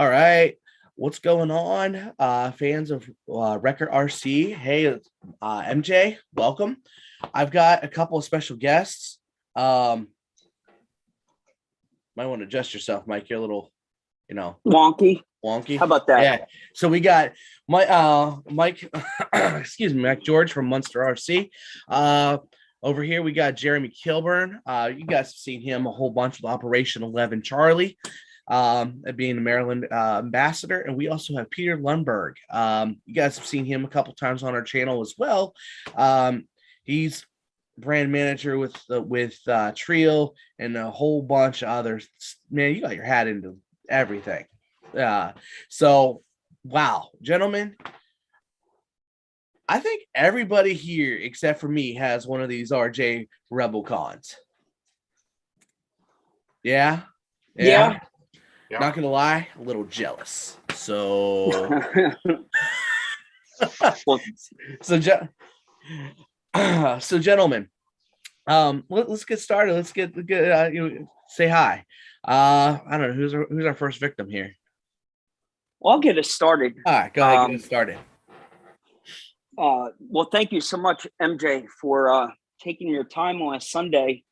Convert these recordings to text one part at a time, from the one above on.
All right. What's going on? Fans of Record RC. Hey, MJ, welcome. I've got a couple of special guests. Might want to adjust yourself, Mike. You're a little, wonky. How about that? Yeah. So we got Mike, excuse me, Mike George from Munster RC. Over here, we got Jeremy Kilburn. You guys have seen him a whole bunch with Operation 11 Charlie. Being the Maryland ambassador, and we also have Peter Lundberg. You guys have seen him a couple times on our channel as well. He's brand manager with Trio and a whole bunch of others. Man, you got your hat into everything. So wow, gentlemen, I think everybody here except for me has one of these RJ Rebelcons. Yeah. Not gonna lie, a little jealous. So, so gentlemen, let's get started. Let's get say hi. I don't know who's our first victim here. Well, I'll get us started. All right, go ahead, get us started. Well, thank you so much, MJ, for taking your time on a Sunday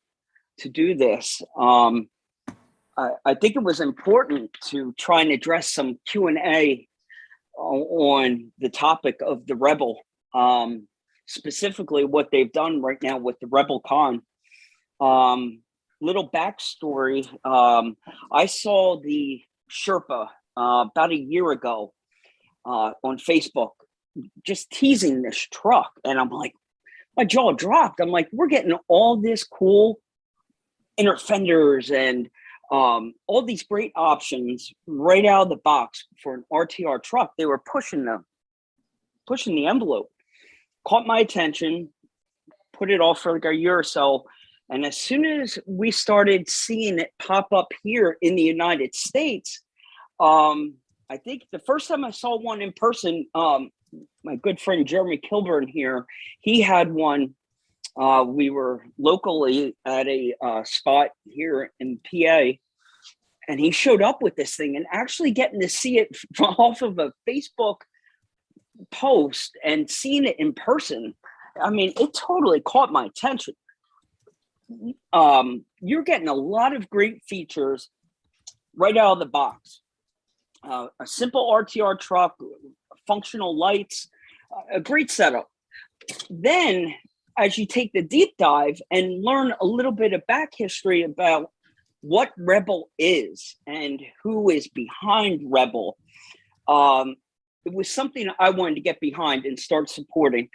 to do this. I think it was important to try and address some Q&A on the topic of the Rebel, specifically what they've done right now with the Rebelcon. Little backstory, I saw the Sherpa about a year ago on Facebook, just teasing this truck. And I'm like, my jaw dropped. I'm like, we're getting all this cool inner fenders and all these great options right out of the box for an RTR truck. They were pushing the envelope. Caught my attention, put it off for like a year or so. And as soon as we started seeing it pop up here in the United States, I think the first time I saw one in person, my good friend Jeremy Kilburn here, he had one. We were locally at a spot here in PA, and he showed up with this thing, and actually getting to see it off of a Facebook post and seeing it in person, I mean, it totally caught my attention. You're getting a lot of great features right out of the box. A simple RTR truck, functional lights, a great setup. Then as you take the deep dive and learn a little bit of back history about what Rebel is and who is behind Rebel, it was something I wanted to get behind and start supporting.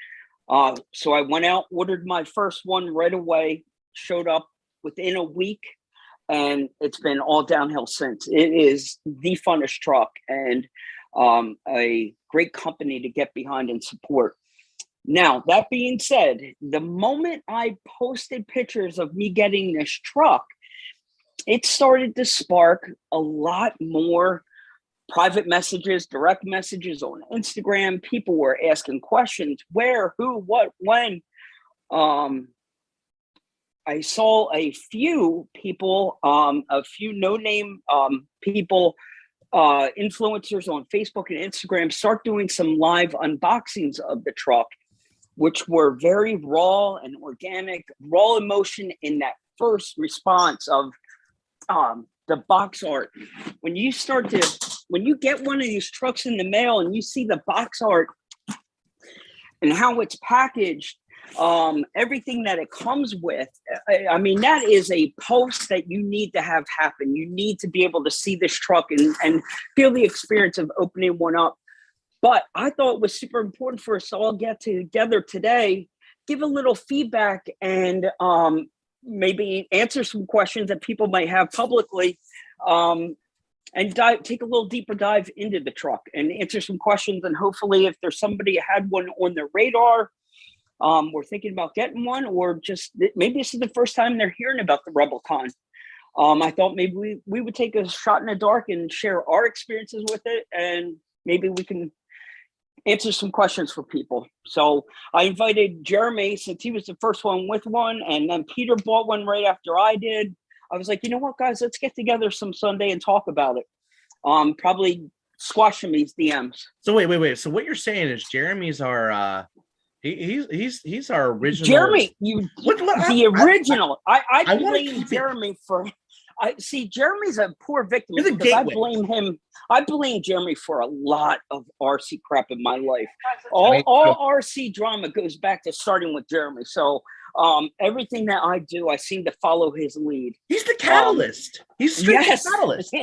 So I went out, ordered my first one right away, showed up within a week, and it's been all downhill since. It is the funnest truck and a great company to get behind and support. Now, that being said, the moment I posted pictures of me getting this truck, it started to spark a lot more private messages, direct messages on Instagram. People were asking questions, where, who, what, when. I saw a few people, a few no-name people, influencers on Facebook and Instagram start doing some live unboxings of the truck, which were very raw and organic, raw emotion in that first response of the box art. When you get one of these trucks in the mail and you see the box art and how it's packaged, everything that it comes with, I mean, that is a post that you need to have happen. You need to be able to see this truck and feel the experience of opening one up. But I thought it was super important for us to all get together today, give a little feedback, and maybe answer some questions that people might have publicly, and take a little deeper dive into the truck and answer some questions. And hopefully, if there's somebody who had one on their radar, we're thinking about getting one, or just maybe this is the first time they're hearing about the Rebelcon. I thought maybe we would take a shot in the dark and share our experiences with it, and maybe we can answer some questions for people. So I invited Jeremy, since he was the first one with one, and then Peter bought one right after I did. I was like, you know what, guys, let's get together some Sunday and talk about it. probably squashing these DMs. So wait. So what you're saying is Jeremy's our he's our original Jeremy. The original. I blame Jeremy for. I see Jeremy's a poor victim because I blame him. I blame Jeremy for a lot of RC crap in my life. All RC drama goes back to starting with Jeremy. So everything that I do, I seem to follow his lead. He's the catalyst. He's the catalyst.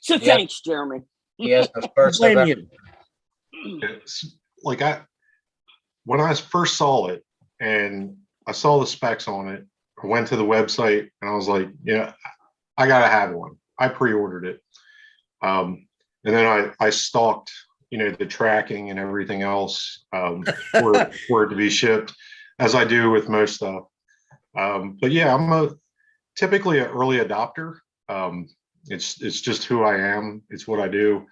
So thanks, Jeremy. Yes, the first blame like when I first saw it and I saw the specs on it, I went to the website and I was like, yeah, I gotta have one. I pre-ordered it. And then I stalked, the tracking and everything else for it to be shipped, as I do with most stuff. But yeah, I'm typically an early adopter. It's just who I am. It's what I do.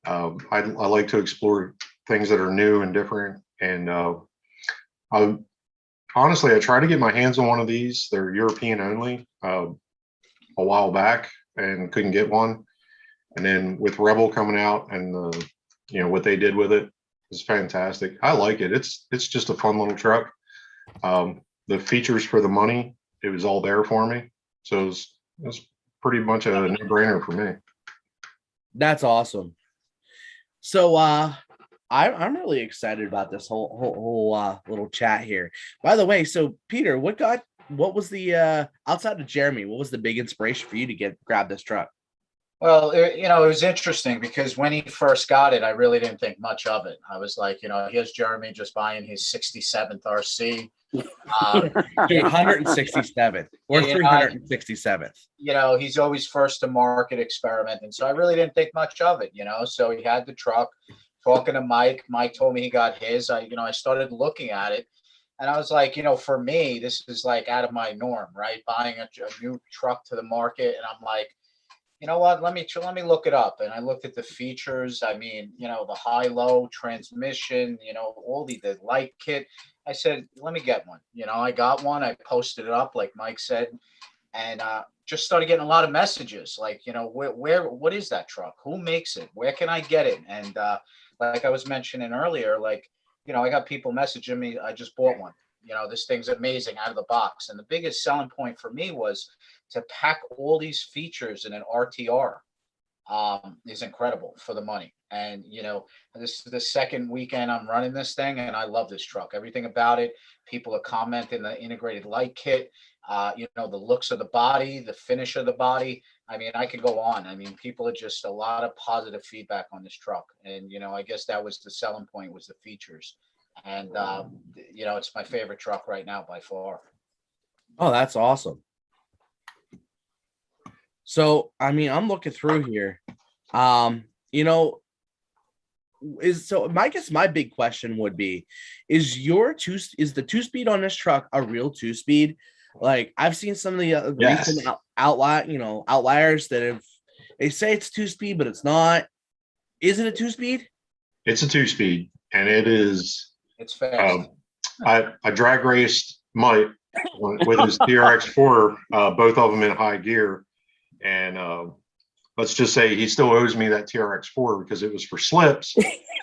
I like to explore things that are new and different. And honestly, I tried to get my hands on one of these. They're European only a while back and couldn't get one. And then with Rebel coming out and what they did with it is fantastic. I like it. It's just a fun little truck. The features for the money, it was all there for me. So it was pretty much a no-brainer for me. That's awesome. So I'm really excited about this whole little chat here. By the way, so Peter, what was the outside of Jeremy, what was the big inspiration for you to grab this truck? Well, it was interesting because when he first got it, I really didn't think much of it. I was like, here's Jeremy just buying his 67th RC. 167th or 367th. He's always first to market experiment. And so I really didn't think much of it, So he had the truck. Talking to Mike told me he got his. I started looking at it and I was like, for me, this is like out of my norm, right? Buying a new truck to the market. And I'm like, you know what, let me look it up. And I looked at the features. I mean, the high-low transmission, all the light kit. I said, let me get one. I got one. I posted it up, like Mike said, and just started getting a lot of messages like, what is that truck? Who makes it? Where can I get it? And like I was mentioning earlier, like, I got people messaging me, I just bought one. This thing's amazing out of the box. And the biggest selling point for me was to pack all these features in an RTR is incredible for the money. And, this is the second weekend I'm running this thing and I love this truck. Everything about it. People are commenting the integrated light kit, the looks of the body, the finish of the body. I mean, I could go on. I mean, people are just a lot of positive feedback on this truck. And, I guess that was the selling point, was the features. And, it's my favorite truck right now by far. Oh, that's awesome. So, I mean, I'm looking through here. I guess my big question would be, is the 2-speed on this truck a real 2-speed? Like I've seen some of the recent outliers that they say it's 2-speed, but it's not. Is it a 2-speed? It's a 2-speed, and it is. It's fast. I drag raced Mike with his TRX4, both of them in high gear, and let's just say he still owes me that TRX4 because it was for slips.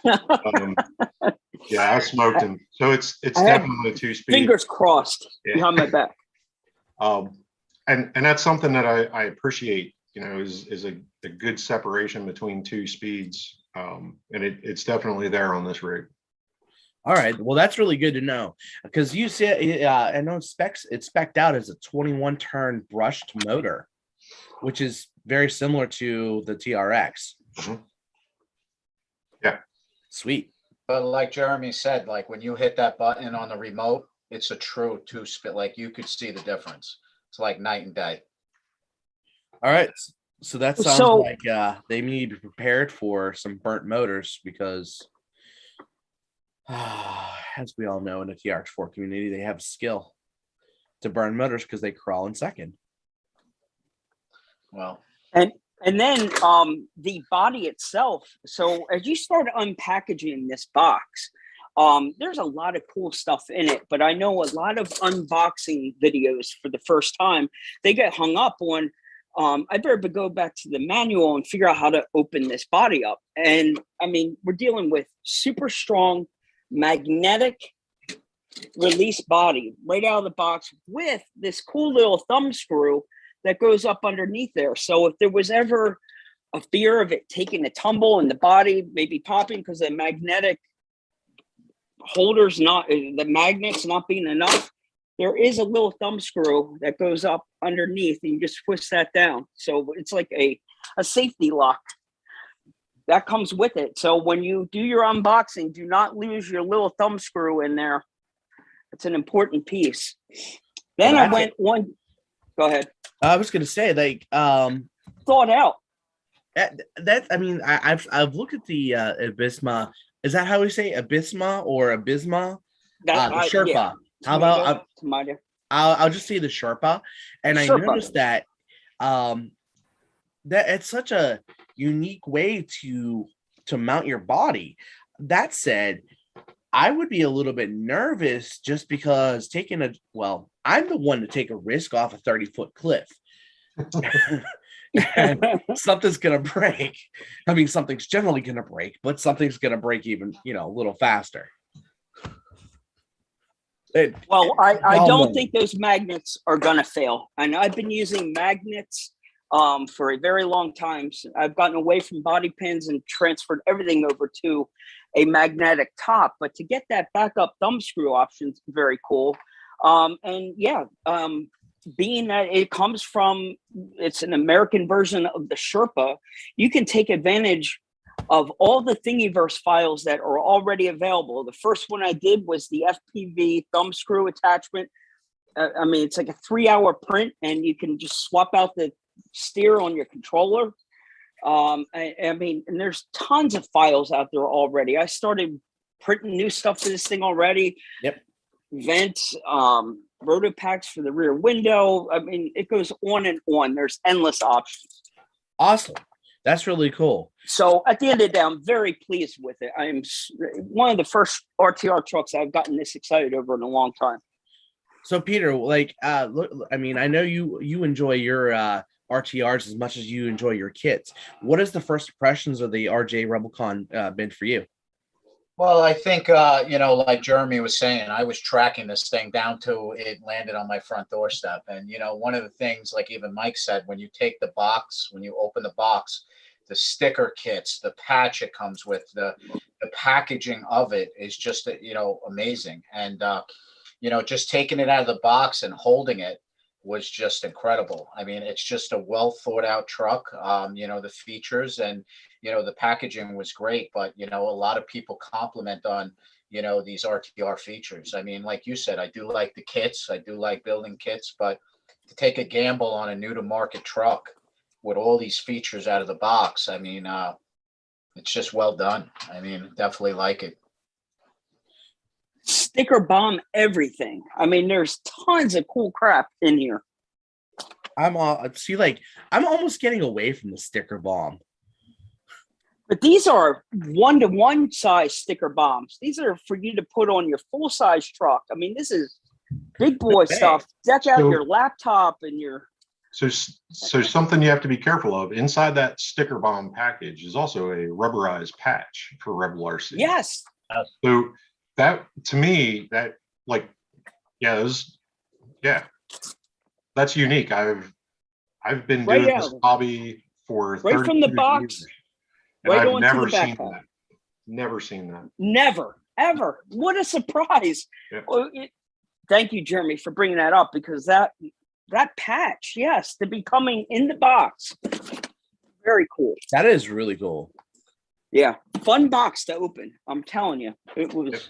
I smoked him. So it's definitely a 2-speed. Fingers crossed behind my back. And that's something that I appreciate, is a good separation between 2 speeds. And it's definitely there on this rig. All right. Well, that's really good to know because you said, I know it's spec'd out as a 21 turn brushed motor, which is very similar to the TRX. Mm-hmm. Yeah. Sweet. But like Jeremy said, like when you hit that button on the remote, it's a true 2-speed. Like you could see the difference. It's like night and day. All right. So that sounds like they need to be prepared for some burnt motors because as we all know in the TRX4 community, they have skill to burn motors because they crawl in second. Well, and then the body itself. So as you start unpackaging this box, there's a lot of cool stuff in it, but I know a lot of unboxing videos for the first time, they get hung up on I better go back to the manual and figure out how to open this body up. And I mean, we're dealing with super strong magnetic release body right out of the box with this cool little thumb screw that goes up underneath there. So if there was ever a fear of it taking a tumble and the body maybe popping because the magnetic holders the magnets not being enough, there is a little thumb screw that goes up underneath and you just twist that down. So it's like a safety lock that comes with it. So when you do your unboxing, do not lose your little thumb screw in there. It's an important piece. Then I went one. Go ahead. I was going to say, like, thought out. That I mean, I've looked at the Abysma. Is that how we say Abysma or Abysma? The Sherpa. Yeah. How about I'll just say the Sherpa, and I noticed that that it's such a unique way to mount your body. That said, I would be a little bit nervous just because I'm the one to take a risk off a 30-foot cliff. Something's gonna break. I mean, something's generally gonna break, but something's gonna break even, a little faster. I don't think those magnets are gonna fail. And I've been using magnets for a very long time. So I've gotten away from body pins and transferred everything over to a magnetic top. But to get that backup thumb screw option is very cool. Being that it's an American version of the Sherpa, you can take advantage of all the Thingiverse files that are already available. The first one I did was the FPV thumb screw attachment. I mean, it's like a 3-hour print, and you can just swap out the steer on your controller. I mean, and there's tons of files out there already. I started printing new stuff for this thing already. Yep. Vents, roto packs for the rear window. I mean, it goes on and on. There's endless options. Awesome. That's really cool. So at the end of the day, I'm very pleased with it. I'm one of the first RTR trucks I've gotten this excited over in a long time. So Peter, look, I mean, I know you enjoy your RTRs as much as you enjoy your kits. What is the first impressions of the RJ Rebelcon been for you? Well, I think, like Jeremy was saying, I was tracking this thing down to it landed on my front doorstep. And, one of the things, like even Mike said, when you take the box, when you open the box, the sticker kits, the patch it comes with, the packaging of it is just, amazing. And, just taking it out of the box and holding it was just incredible. I mean, it's just a well thought out truck. The features and, the packaging was great, but, a lot of people compliment on, these RTR features. I mean, like you said, I do like the kits. I do like building kits, but to take a gamble on a new to market truck with all these features out of the box, I mean, it's just well done. I mean, definitely like it. Sticker bomb everything. I mean, there's tons of cool crap in here. I'm almost getting away from the sticker bomb. But these are 1-to-1 size sticker bombs. These are for you to put on your full size truck. I mean, this is big boy stuff. Deck out your laptop and your. So something you have to be careful of inside that sticker bomb package is also a rubberized patch for Rebel RC. Yes. So that, to me, that's unique. I've been doing this hobby for 32 from the box. Years, and I've never seen that. Never seen that. Never, ever. What a surprise! Yep. Well, thank you, Jeremy, for bringing that up, because that patch, yes, to be coming in the box, very cool. That is really cool. Yeah, fun box to open. I'm telling you, it was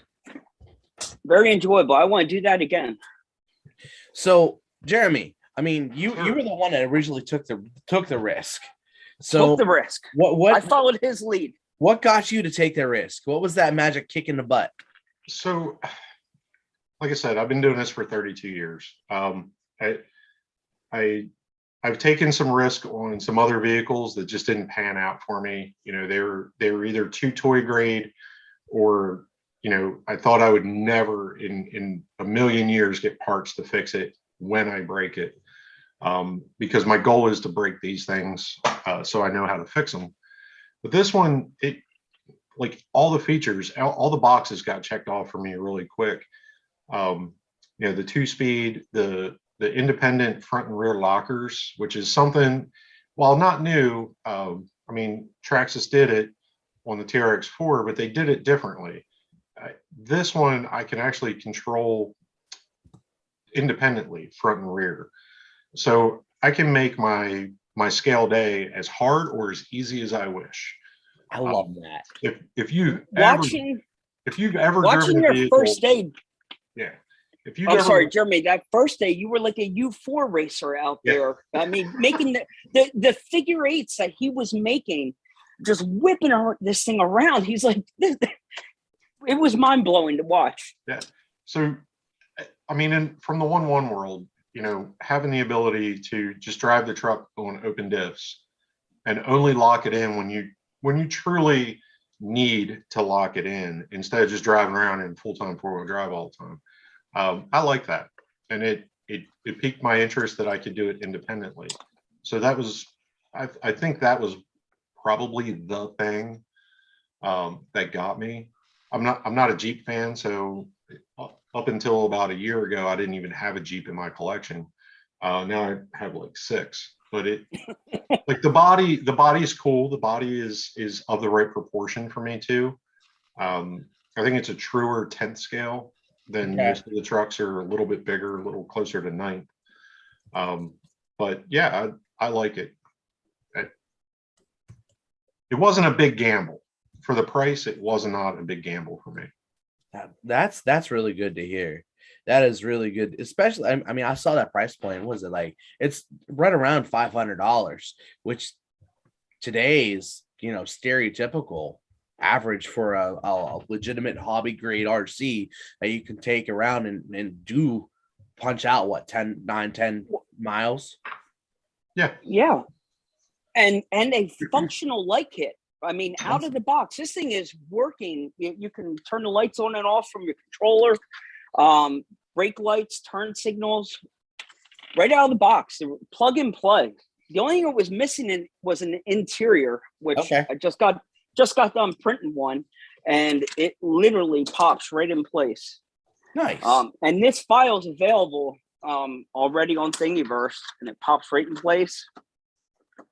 very enjoyable. I want to do that again. So, Jeremy, I mean, you were the one that originally took the risk. So took the risk. What I followed his lead. What got you to take the risk? What was that magic kick in the butt? So, like I said, I've been doing this for 32 years. I've taken some risk on some other vehicles that just didn't pan out for me. They were either too toy grade, or I thought I would never in a million years get parts to fix it when I break it. because my goal is to break these things so I know how to fix them. But this one, it like all the features, all the boxes got checked off for me really quick. The 2-speed, the independent front and rear lockers, which is something, while not new, Traxxas did it on the TRX4, but they did it differently. This one I can actually control independently, front and rear. So I can make my scale day as hard or as easy as I wish. I love that. If you've Watching driven your a vehicle, first day. yeah. If I'm sorry, Jeremy, that first day you were like a U4 racer out there. I mean, making the figure eights that he was making, just whipping this thing around. He's like, it was mind blowing to watch. Yeah. So, I mean, from the 1-1 world, having the ability to just drive the truck on open diffs and only lock it in when you truly need to lock it in, instead of just driving around in full-time 4-wheel drive all the time. I like that, and it piqued my interest that I could do it independently. So that was, I think that was probably the thing that got me. I'm not a Jeep fan, so up until about a year ago, I didn't even have a Jeep in my collection. Now I have like 6, but it like the body is cool. The body is of the right proportion for me too. I think it's a truer 10th scale than most of the trucks are a little bit bigger, a little closer to 9th. But yeah, I like it. It wasn't a big gamble for the price. It was not a big gamble for me. That's really good to hear. That is really good, especially. I mean, I saw that price point. What was it like? It's right around $500, which today's stereotypical average for a legitimate hobby grade RC that you can take around and do punch out what 10 miles. Yeah. And a functional light kit. I mean, out of the box, this thing is working. You can turn the lights on and off from your controller, brake lights, turn signals, right out of the box. Plug and play. The only thing that was missing was an interior, which I just got done printing one, and it literally pops right in place. Nice. And this file is available already on Thingiverse, and it pops right in place.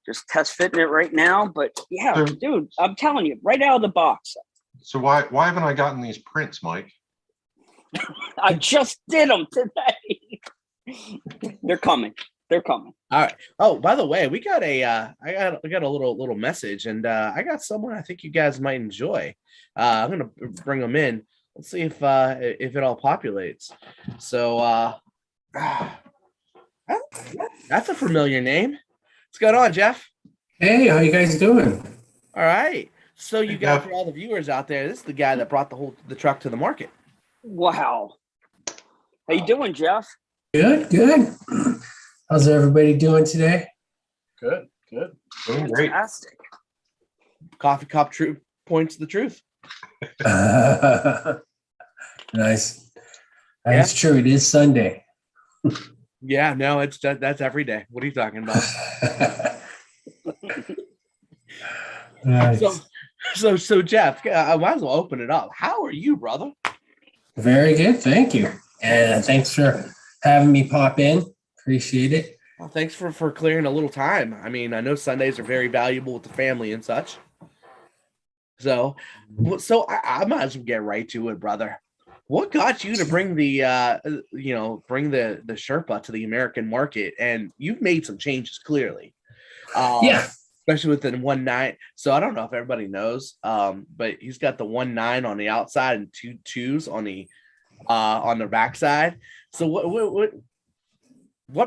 Just test fitting it right now, but yeah, dude, I'm telling you, right out of the box. So why haven't I gotten these prints, Mike? I just did them today. They're coming. All right. Oh, by the way, we got I got a little message, and I got someone I think you guys might enjoy. I'm gonna bring them in. Let's see if it all populates. So that's a familiar name. What's going on, Jeff? Hey, how you guys doing? All right. So you got, for all the viewers out there, this is the guy that brought the truck to the market. Wow. How you doing, Jeff? Good. How's everybody doing today? Good. Doing great. Fantastic. Coffee cup points to the truth. Nice. That's true. It is Sunday. Yeah, no, that's every day. What are you talking about? Nice. So Jeff, I might as well open it up. How are you, brother? Very good, thank you, and thanks for having me pop in. Appreciate it. Well, thanks for clearing a little time. I mean, I know Sundays are very valuable with the family and such. So I might as well get right to it, brother. What got you to bring the Sherpa to the American market? And you've made some changes clearly. Especially with the 1.9. So I don't know if everybody knows, but he's got the 1.9 on the outside and 2 2s on the backside. So what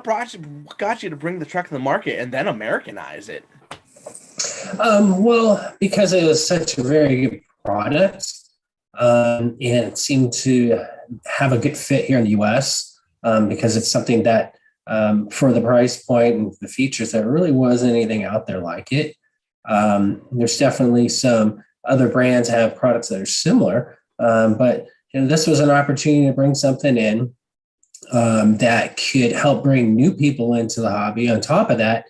got you to bring the truck to the market and then Americanize it? Well, because it was such a very good product. And it seemed to have a good fit here in the U.S. Because it's something that, for the price point and the features, there really wasn't anything out there like it. There's definitely some other brands that have products that are similar, but this was an opportunity to bring something in that could help bring new people into the hobby. On top of that,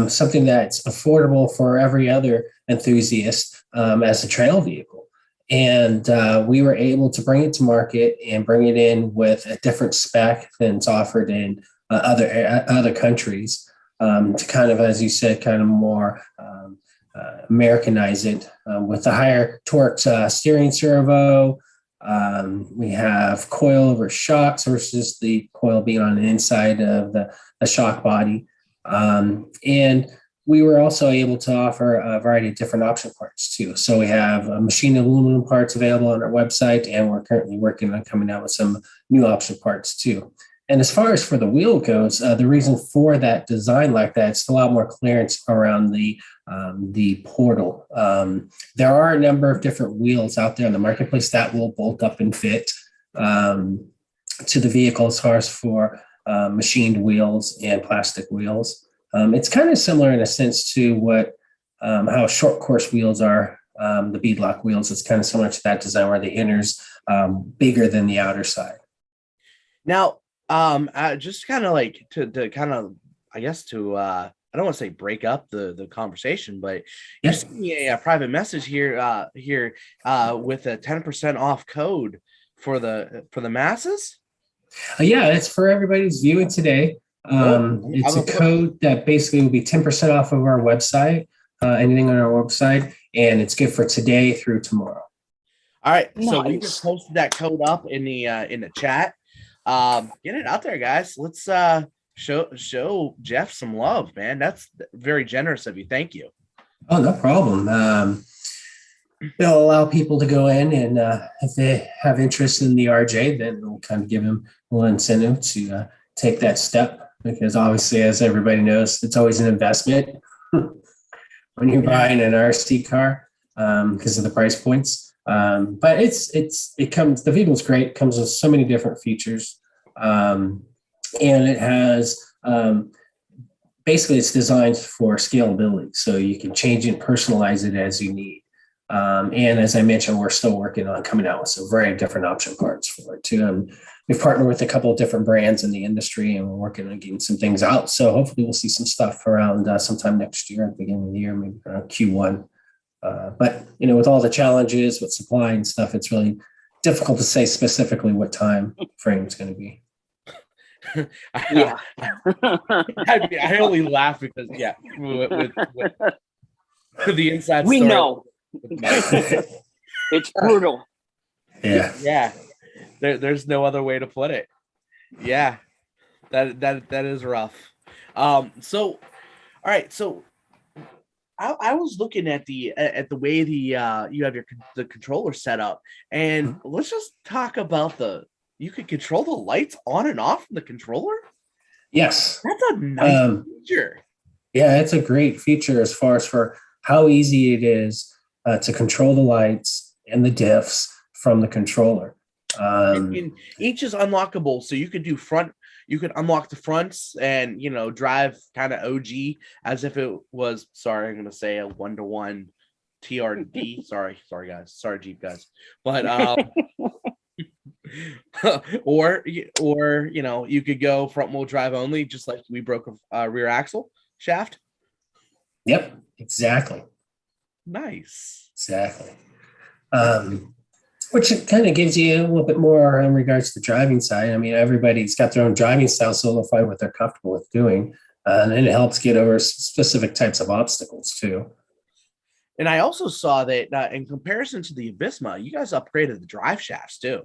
something that's affordable for every other enthusiast as a trail vehicle. And we were able to bring it to market and bring it in with a different spec than it's offered in other countries to kind of, as you said, kind of more Americanize it with the higher torque steering servo. We have coil over shocks versus the coil being on the inside of the shock body. And we were also able to offer a variety of different option parts too. So we have machined aluminum parts available on our website, and we're currently working on coming out with some new option parts too. And as far as for the wheel goes, the reason for that design like that, it's a lot more clearance around the portal. There are a number of different wheels out there in the marketplace that will bolt up and fit to the vehicle as far as for machined wheels and plastic wheels. It's kind of similar in a sense to what how short course wheels are, the beadlock wheels. It's kind of similar to that design where the inner's bigger than the outer side. Now, just kind of like to kind of, I guess, to I don't want to say break up the conversation, but you sent me a private message here with a 10% off code for the masses. Yeah, it's for everybody's viewing today. It's a code that basically will be 10% off of our website, anything on our website, and it's good for today through tomorrow. All right, nice. So we just posted that code up in the chat. Get it out there, guys. Let's show Jeff some love, man. That's very generous of you. Thank you. Oh, no problem. It'll allow people to go in, and if they have interest in the RJ, then we'll kind of give them a little incentive to take that step. Because obviously, as everybody knows, it's always an investment when you're buying an RC car because of the price points. But the vehicle's great. It comes with so many different features, and it has basically it's designed for scalability, so you can change and personalize it as you need. And as I mentioned, we're still working on coming out with some very different option parts for it too. We've partnered with a couple of different brands in the industry, and we're working on getting some things out. So hopefully we'll see some stuff around sometime next year, at the beginning of the year, maybe around Q1. But with all the challenges with supply and stuff, it's really difficult to say specifically what time frame it's going to be. Yeah. I only laugh because with the inside we story. know it's brutal. Yeah. There's no other way to put it. Yeah, that is rough. So, all right. So, I was looking at the way you have the controller set up, and let's just talk about you could control the lights on and off from the controller. Yes, that's a nice feature. Yeah, it's a great feature as far as for how easy it is to control the lights and the diffs from the controller. And each is unlockable, so you could do front. You could unlock the fronts and drive kind of OG as if it was. Sorry, I'm going to say a 1-to-1 TRD. sorry guys. Sorry Jeep guys. But or you could go front wheel drive only, just like we broke a rear axle shaft. Yep, exactly. Nice. Exactly. Which kind of gives you a little bit more in regards to the driving side. I mean, everybody's got their own driving style, so they'll find what they're comfortable with doing. And it helps get over specific types of obstacles, too. And I also saw that in comparison to the Abysma, you guys upgraded the drive shafts, too.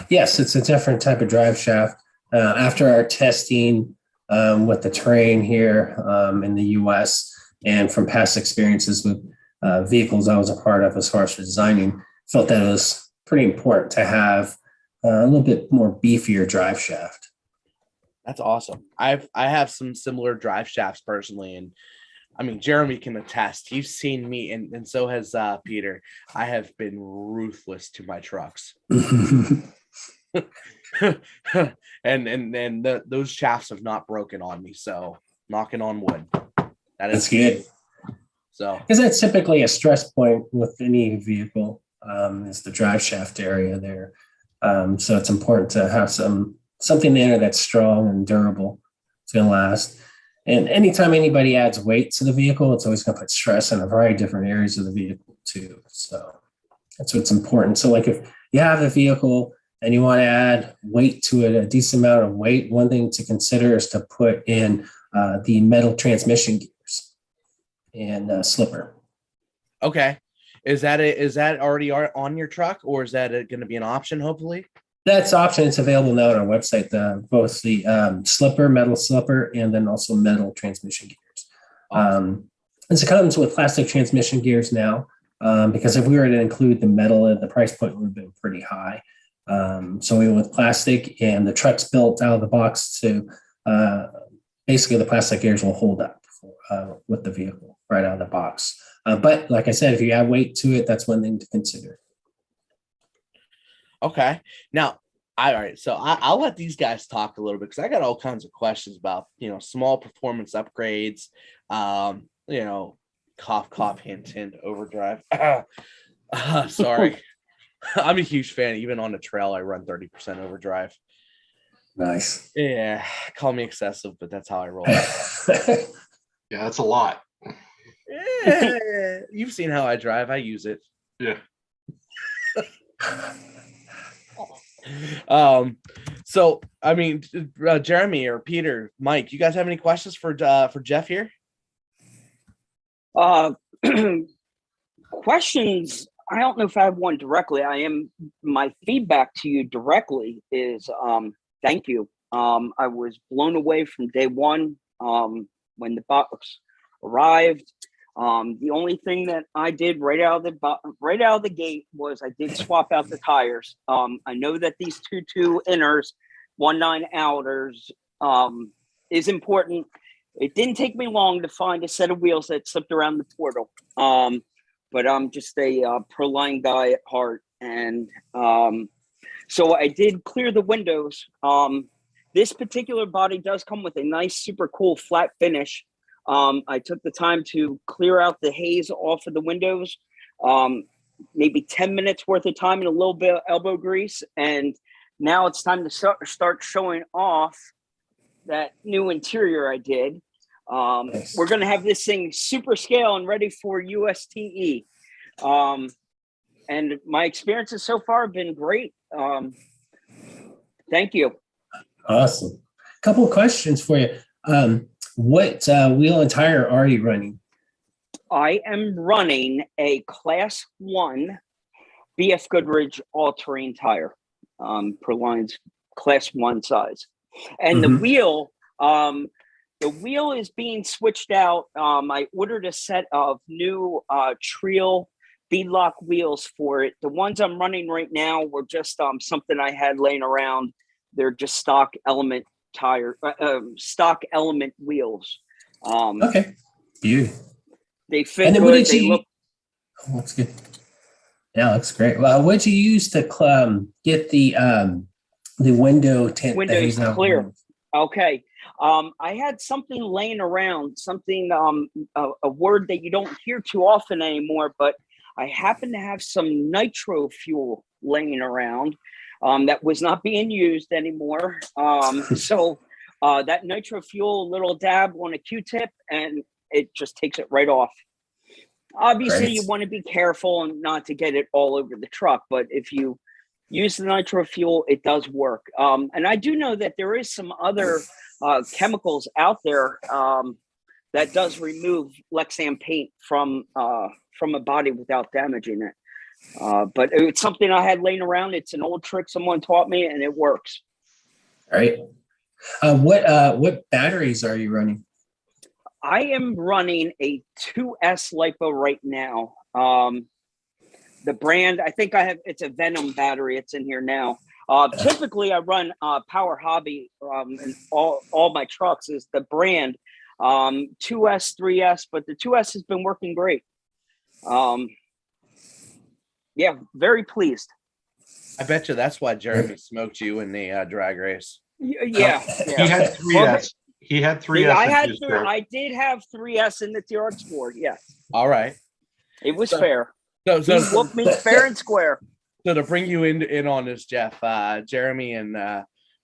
Yes, it's a different type of drive shaft. After our testing with the terrain here in the U.S. and from past experiences with vehicles I was a part of as far as for designing, felt that it was pretty important to have a little bit more beefier drive shaft. That's awesome. I have some similar drive shafts personally, and I mean Jeremy can attest. He's seen me, and so has Peter. I have been ruthless to my trucks, and those shafts have not broken on me. So knocking on wood. That's good. So because that's typically a stress point with any vehicle. Is the drive shaft area there. So it's important to have some something there that's strong and durable. It's going to last. And anytime anybody adds weight to the vehicle, it's always going to put stress in a variety of different areas of the vehicle too. So that's what's important. So like if you have a vehicle and you want to add weight to it, a decent amount of weight, one thing to consider is to put in the metal transmission gears and slipper. Okay. Is that already on your truck, or is that going to be an option, hopefully? That's option. It's available now on our website, both the metal slipper, and then also metal transmission gears. Awesome. And so it comes with plastic transmission gears now, because if we were to include the metal, the price point would have been pretty high. So we went with plastic, and the truck's built out of the box to basically the plastic gears will hold up with the vehicle right out of the box. But like I said, if you add weight to it, that's one thing to consider. Okay. Now, all right. So I'll let these guys talk a little bit because I got all kinds of questions about, small performance upgrades, cough, hint, overdrive. Sorry. I'm a huge fan. Even on the trail, I run 30% overdrive. Nice. Yeah. Call me excessive, but that's how I roll. Yeah, that's a lot. Yeah. You've seen how I drive. I use it. Yeah. So I mean, Jeremy or Peter, Mike, you guys have any questions for Jeff here? Questions. I don't know if I have one directly. My feedback to you directly is thank you. I was blown away from day one when the box arrived. The only thing that I did right out of the gate was I did swap out the tires. I know that these 2.2 inners, 1.9 outers is important. It didn't take me long to find a set of wheels that slipped around the portal. But I'm just a pro-line guy at heart. And so I did clear the windows. This particular body does come with a nice, super cool flat finish. I took the time to clear out the haze off of the windows, maybe 10 minutes worth of time and a little bit of elbow grease. And now it's time to start showing off that new interior I did. Nice. We're going to have this thing super scale and ready for USTE. And my experiences so far have been great. Thank you. Awesome. Couple of questions for you. What wheel and tire are you running? I am running a Class 1 BF Goodrich all-terrain tire, per line's Class 1 size. And the wheel is being switched out. I ordered a set of new Trio beadlock wheels for it. The ones I'm running right now were just something I had laying around. They're just stock element wheels. Okay. Beautiful. They fit good. Oh, that's good. Yeah, looks great. Well, what did you use to get the window tint? Windows clear. Okay. I had something laying around, a word that you don't hear too often anymore, but I happen to have some nitro fuel laying around that was not being used anymore. So that nitro fuel, a little dab on a Q-tip, and it just takes it right off. Obviously, you want to be careful and not to get it all over the truck, but if you use the nitro fuel, it does work. And I do know that there is some other chemicals out there that does remove Lexan paint from a body without damaging it. But it's something I had laying around. It's an old trick someone taught me, and it works. All right. What batteries are you running? I am running a 2S LiPo right now. The brand, I think it's a Venom battery. It's in here now. Typically, I run Power Hobby in all my trucks is the brand 2S, 3S, but the 2S has been working great. Yeah, very pleased. I bet you that's why Jeremy smoked you in the drag race. Yeah. He had 3S. He had 3S. I did have 3S in the TRX board. Yes. All right. It was fair. So he whooped me fair and square. So to bring you in on this, Jeff, Jeremy and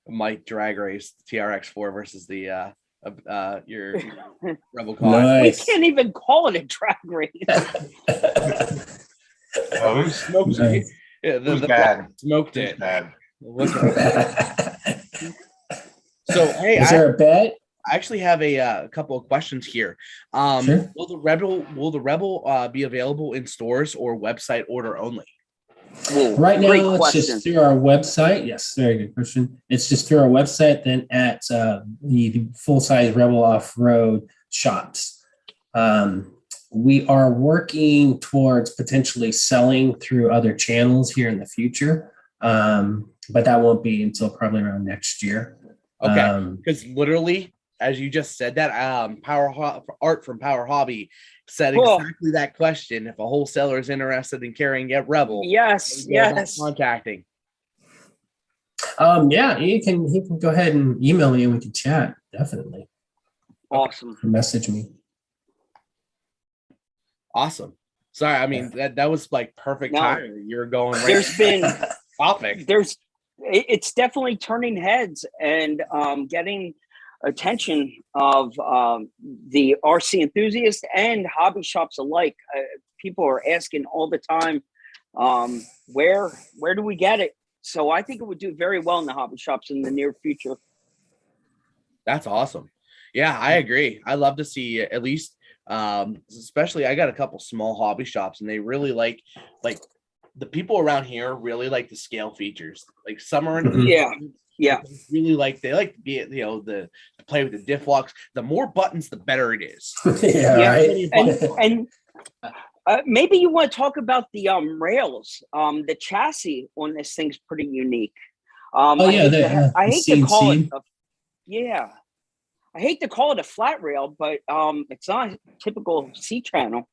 Mike drag race TRX4 versus the your Rebelcon. Nice. We can't even call it a drag race. It was, Smoked Nice. yeah, it was the bad. smoked It was it. bad. Look at it. So hey, Is there a bet? I actually have a couple of questions here. Sure. Will the Rebel be available in stores or website order only? Whoa, Right great now, it's question. just through our website. Yes, very good question. It's just through our website, then at the full-size Rebel off-road shops. We are working towards potentially selling through other channels here in the future, but that won't be until probably around next year. Okay, because literally, as you just said that, Art from Power Hobby said Cool. exactly that question. If a wholesaler is interested in carrying a Rebel, Yes, go about yes. contacting. Yeah, he can go ahead and email me and we can chat. Definitely. Awesome. Message me. Awesome. Sorry, I mean that was like perfect No. timing. You're going right. There's been topic. It's definitely turning heads and getting attention of the RC enthusiasts and hobby shops alike. People are asking all the time, where do we get it? So I think it would do very well in the hobby shops in the near future. That's awesome. Yeah, I agree. I love to see at least, especially I got a couple small hobby shops and they really like the people around here really like the scale features. Like some are in Yeah. really they like to be, to play with the diff locks. The more buttons, the better it is. Yeah, right. And maybe you want to talk about the rails. The chassis on this thing's pretty unique. I hate to call it. I hate to call it a flat rail, but it's not a typical C channel.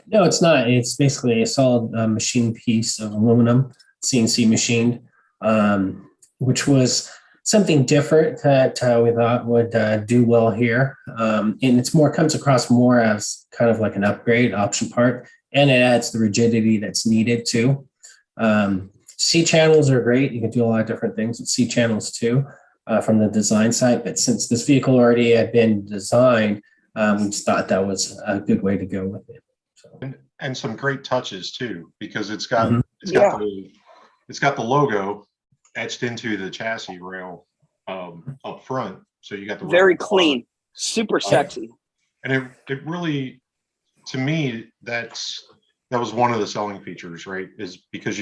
No, it's not. It's basically a solid machine piece of aluminum, CNC machined, which was something different that we thought would do well here. And it's comes across more as kind of like an upgrade option part, and it adds the rigidity that's needed too. C channels are great. You can do a lot of different things with C channels too from the design side. But since this vehicle already had been designed, we just thought that was a good way to go with it. So. And some great touches too, because it's got the logo etched into the chassis rail up front. So you got the very clean, super sexy. And it really, to me, that was one of the selling features, right? Is because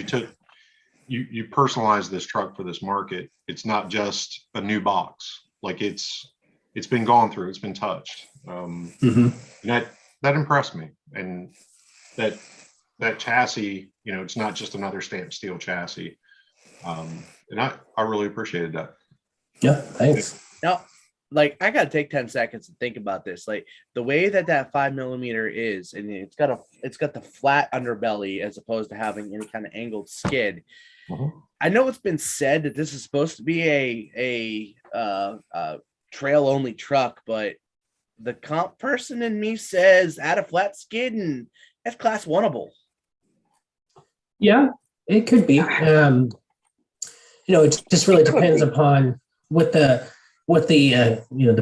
you personalized this truck for this market. It's not just a new box. Like it's been gone through, it's been touched. And that impressed me. And that chassis, it's not just another stamped steel chassis. And I really appreciated that. Yeah, thanks. Now, I gotta take 10 seconds to think about this. Like the way that 5mm is, and it's got the flat underbelly as opposed to having any kind of angled skid. I know it's been said that this is supposed to be a trail only truck, but the comp person in me says add a flat skid and that's class oneable. Yeah, it could be. It just really depends upon what the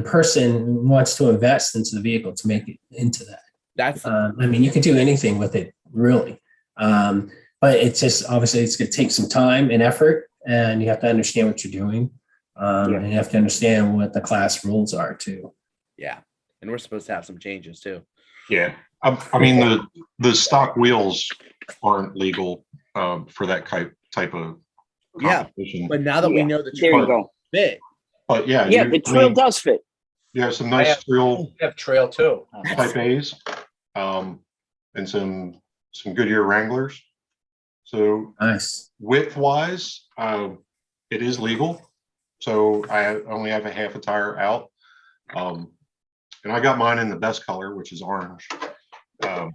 person wants to invest into the vehicle to make it into that. That's you can do anything with it really. But it's just obviously it's going to take some time and effort, and you have to understand what you're doing. And you have to understand what the class rules are too. Yeah. And we're supposed to have some changes too. Yeah. I mean, the stock wheels aren't legal for that type of competition. But now that we know the trail fit. But the trail does fit. You have some nice trail. We have trail too. Type A's, and some Goodyear Wranglers. So nice. Width wise, it is legal. So I only have a half a tire out. And I got mine in the best color, which is orange. I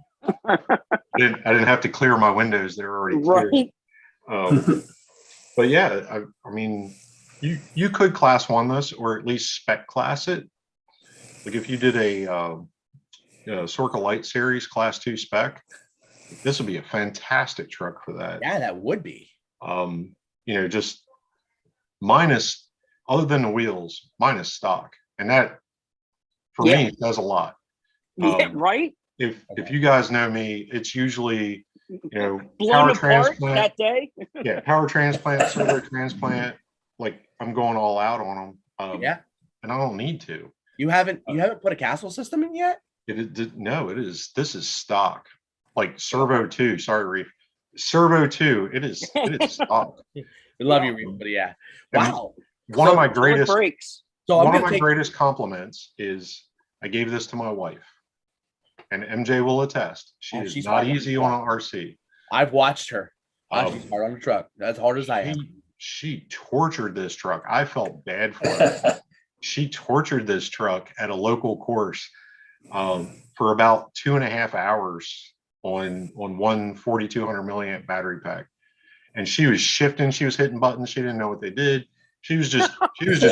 didn't have to clear my windows; they were already clear. Right. But yeah, I mean, you could class one this, or at least spec class it. Like if you did a Sorka Light Series Class 2 spec, this would be a fantastic truck for that. Yeah, that would be. Just minus other than the wheels, mine is stock, and that for Yeah. me does a lot. Yeah, right. If you guys know me, it's usually Blown power apart transplant. that day. Yeah, power transplant, servo transplant. Like I'm going all out on them. Yeah. And I don't need to. You haven't put a castle system in yet? No, it is. This is stock. Like Servo 2. Sorry, Reef. Servo 2. It is stock. We love you, Reef, but yeah. Wow. One of my greatest breaks. So one of my greatest compliments is I gave this to my wife, and MJ will attest. She's not easy on an RC. I've watched her. She's hard on the truck. As hard as I am. She tortured this truck. I felt bad for her. She tortured this truck at a local course for about 2.5 hours on one 4,200 milliamp battery pack. And she was shifting, she was hitting buttons, she didn't know what they did. She was just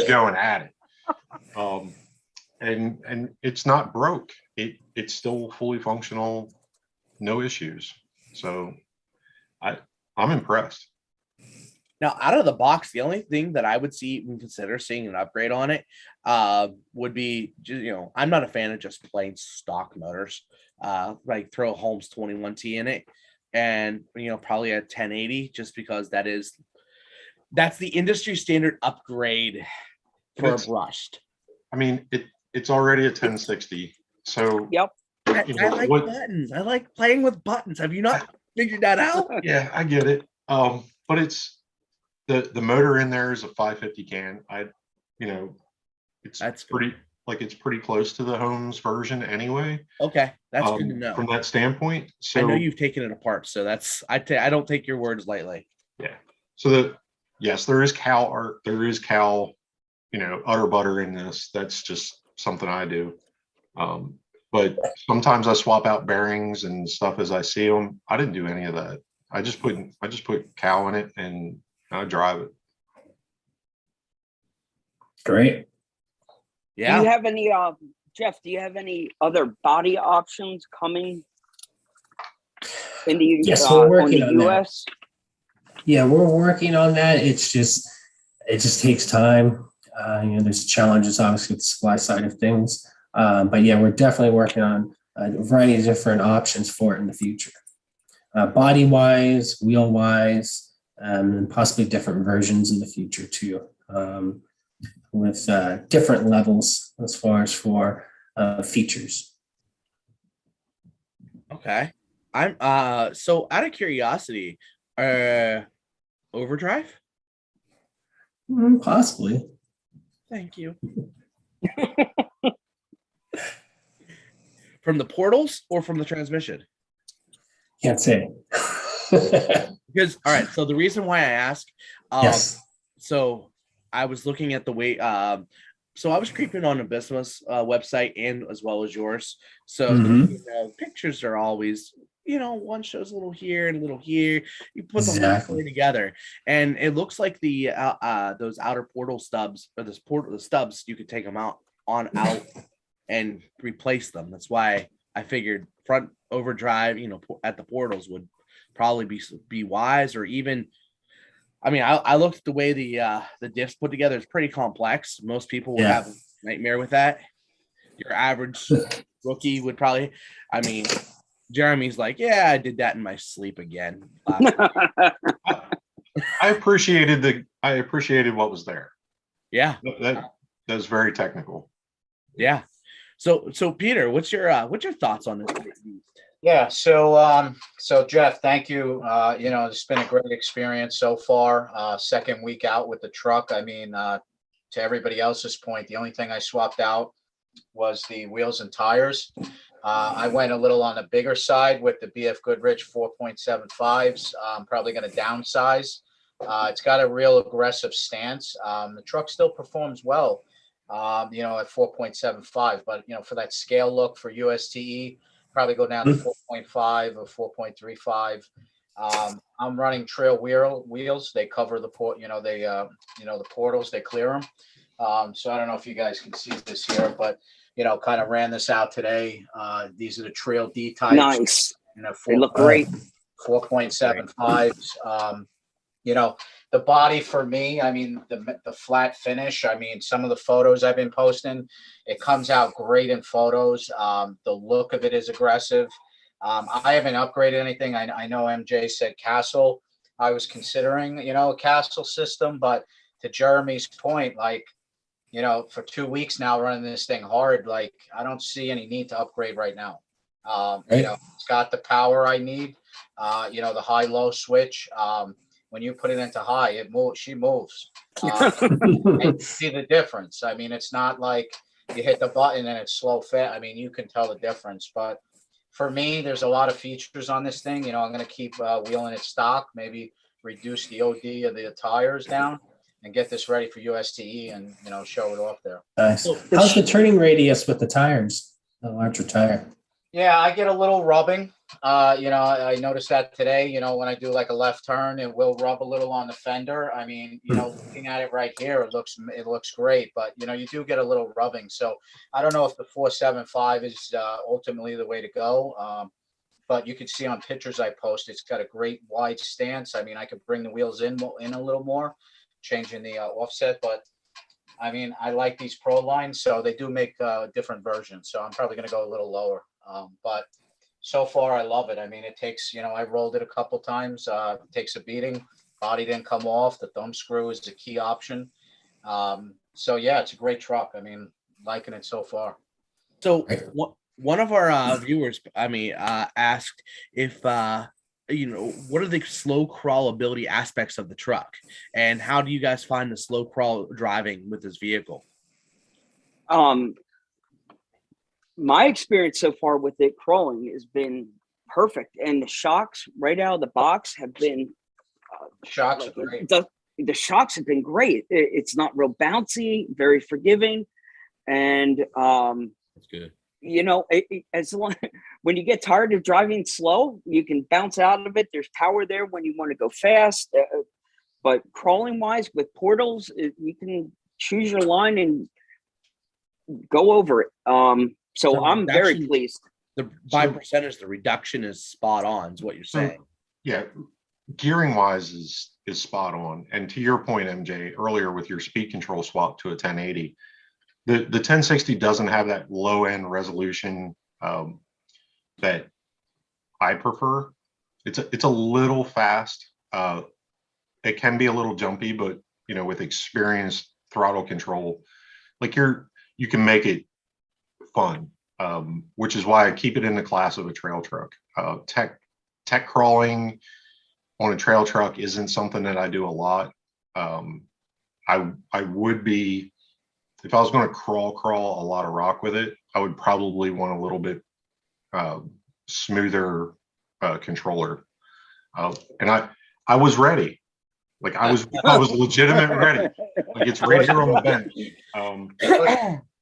going at it. And it's not broke. It's still fully functional, no issues. So I'm impressed. Now, out of the box, the only thing that I would consider seeing an upgrade on it would be, I'm not a fan of just plain stock motors. Like throw a Holmes 21T in it, and probably a 1080, just because that's the industry standard upgrade for a brushed. I mean, it's already a 1060. So yep. I like buttons. I like playing with buttons. Have you not figured that out? Yeah, I get it. But it's the motor in there is a 550 can. It's pretty close to the Holmes version anyway. Okay, that's good to know. From that standpoint. So I know you've taken it apart, so I don't take your words lightly. Yeah. So there is Cal utter butter in this. That's just something I do. But sometimes I swap out bearings and stuff as I see them. I didn't do any of that. I just put Cal in it and I drive it. Great. Yeah. Do you have any, Jeff? Do you have any other body options coming in the we're working on the US? That. Yeah, we're working on that. It just takes time. There's challenges obviously with the supply side of things. But yeah, we're definitely working on a variety of different options for it in the future. Body wise, wheel wise, and possibly different versions in the future too, with different levels as far as for features. Okay. I'm so out of curiosity, overdrive? Possibly. Thank you. From the portals or from the transmission? Can't say. Because all right, so the reason why I ask, yes. So I was looking at the way, so I was creeping on Abysma's website and as well as yours. So pictures are always, one shows a little here and a little here. You put the whole story together, and it looks like the those outer portal stubs or the stubs, you could take them out and replace them. That's why I figured front overdrive, at the portals would probably be wise, or even. I mean, I looked at the way the diffs put together. It's pretty complex. Most people would have a nightmare with that. Your average rookie would probably. I mean, Jeremy's like, yeah, I did that in my sleep again. I appreciated what was there. Yeah, that was very technical. Yeah. So Peter, what's your thoughts on this? Yeah. So Jeff, thank you. It's been a great experience so far. Second week out with the truck. I mean, to everybody else's point, the only thing I swapped out was the wheels and tires. I went a little on the bigger side with the BF Goodrich 4.75s. I'm probably going to downsize. It's got a real aggressive stance. The truck still performs well, at 4.75, but for that scale look for USTE, probably go down to 4.5 or 4.35. I'm running trail wheels. They cover the the portals, they clear them. So I don't know if you guys can see this here, but kind of ran this out today. These are the Trail D types. Nice. They look great. 4.75s. You know, the body for me, I mean, the flat finish, I mean, some of the photos I've been posting, it comes out great in photos. The look of it is aggressive. I haven't upgraded anything. I know MJ said Castle. I was considering, you know, a Castle system, but to Jeremy's point, like, you know, for 2 weeks now running this thing hard, like I don't see any need to upgrade right now. You know, it's got the power I need. You know, the high-low switch. When you put it into high, it moves. She moves. And you see the difference. I mean, it's not like you hit the button and it's slow fit. I mean, you can tell the difference. But for me, there's a lot of features on this thing. You know, I'm going to keep wheeling it stock. Maybe reduce the OD of the tires down and get this ready for USTE and, you know, show it off there. Nice. How's the turning radius with the tires? The larger tire. Yeah, I get a little rubbing. You know, I noticed that today, you know, when I do like a left turn, it will rub a little on the fender. I mean, you know, looking at it right here, it looks great, but you know, you do get a little rubbing. So I don't know if the 475 is ultimately the way to go. But you can see on pictures I post, it's got a great wide stance. I mean, I could bring the wheels in a little more, changing the offset, but I mean, I like these Pro lines, so they do make different versions. So I'm probably going to go a little lower. But so far, I love it. I mean, it takes, you know, I rolled it a couple times. It takes a beating. Body didn't come off. The thumb screw is a key option. So yeah, it's a great truck. I mean, liking it so far. So one of our viewers, asked if you know, what are the slow crawlability aspects of the truck, and how do you guys find the slow crawl driving with this vehicle? My experience so far with it crawling has been perfect, and the shocks right out of the box have been shocks are great. The shocks have been great. It's not real bouncy, very forgiving, and that's good. You know, as long when you get tired of driving slow, you can bounce out of it. There's power there when you want to go fast, but crawling wise with portals, you can choose your line and go over it. So I'm very pleased. By percentage, the reduction is spot on, is what you're saying. Yeah, gearing wise is spot on. And to your point, MJ, earlier with your speed control swap to a 1080, the 1060 doesn't have that low end resolution that I prefer. It's a little fast. It can be a little jumpy, but you know, with experienced throttle control, like you can make it fun, which is why I keep it in the class of a trail truck. Tech crawling on a trail truck isn't something that I do a lot. I would be, if I was going to crawl a lot of rock with it, I would probably want a little bit smoother controller. And I was ready. Like I was legitimately ready. Like it's right here on the bench.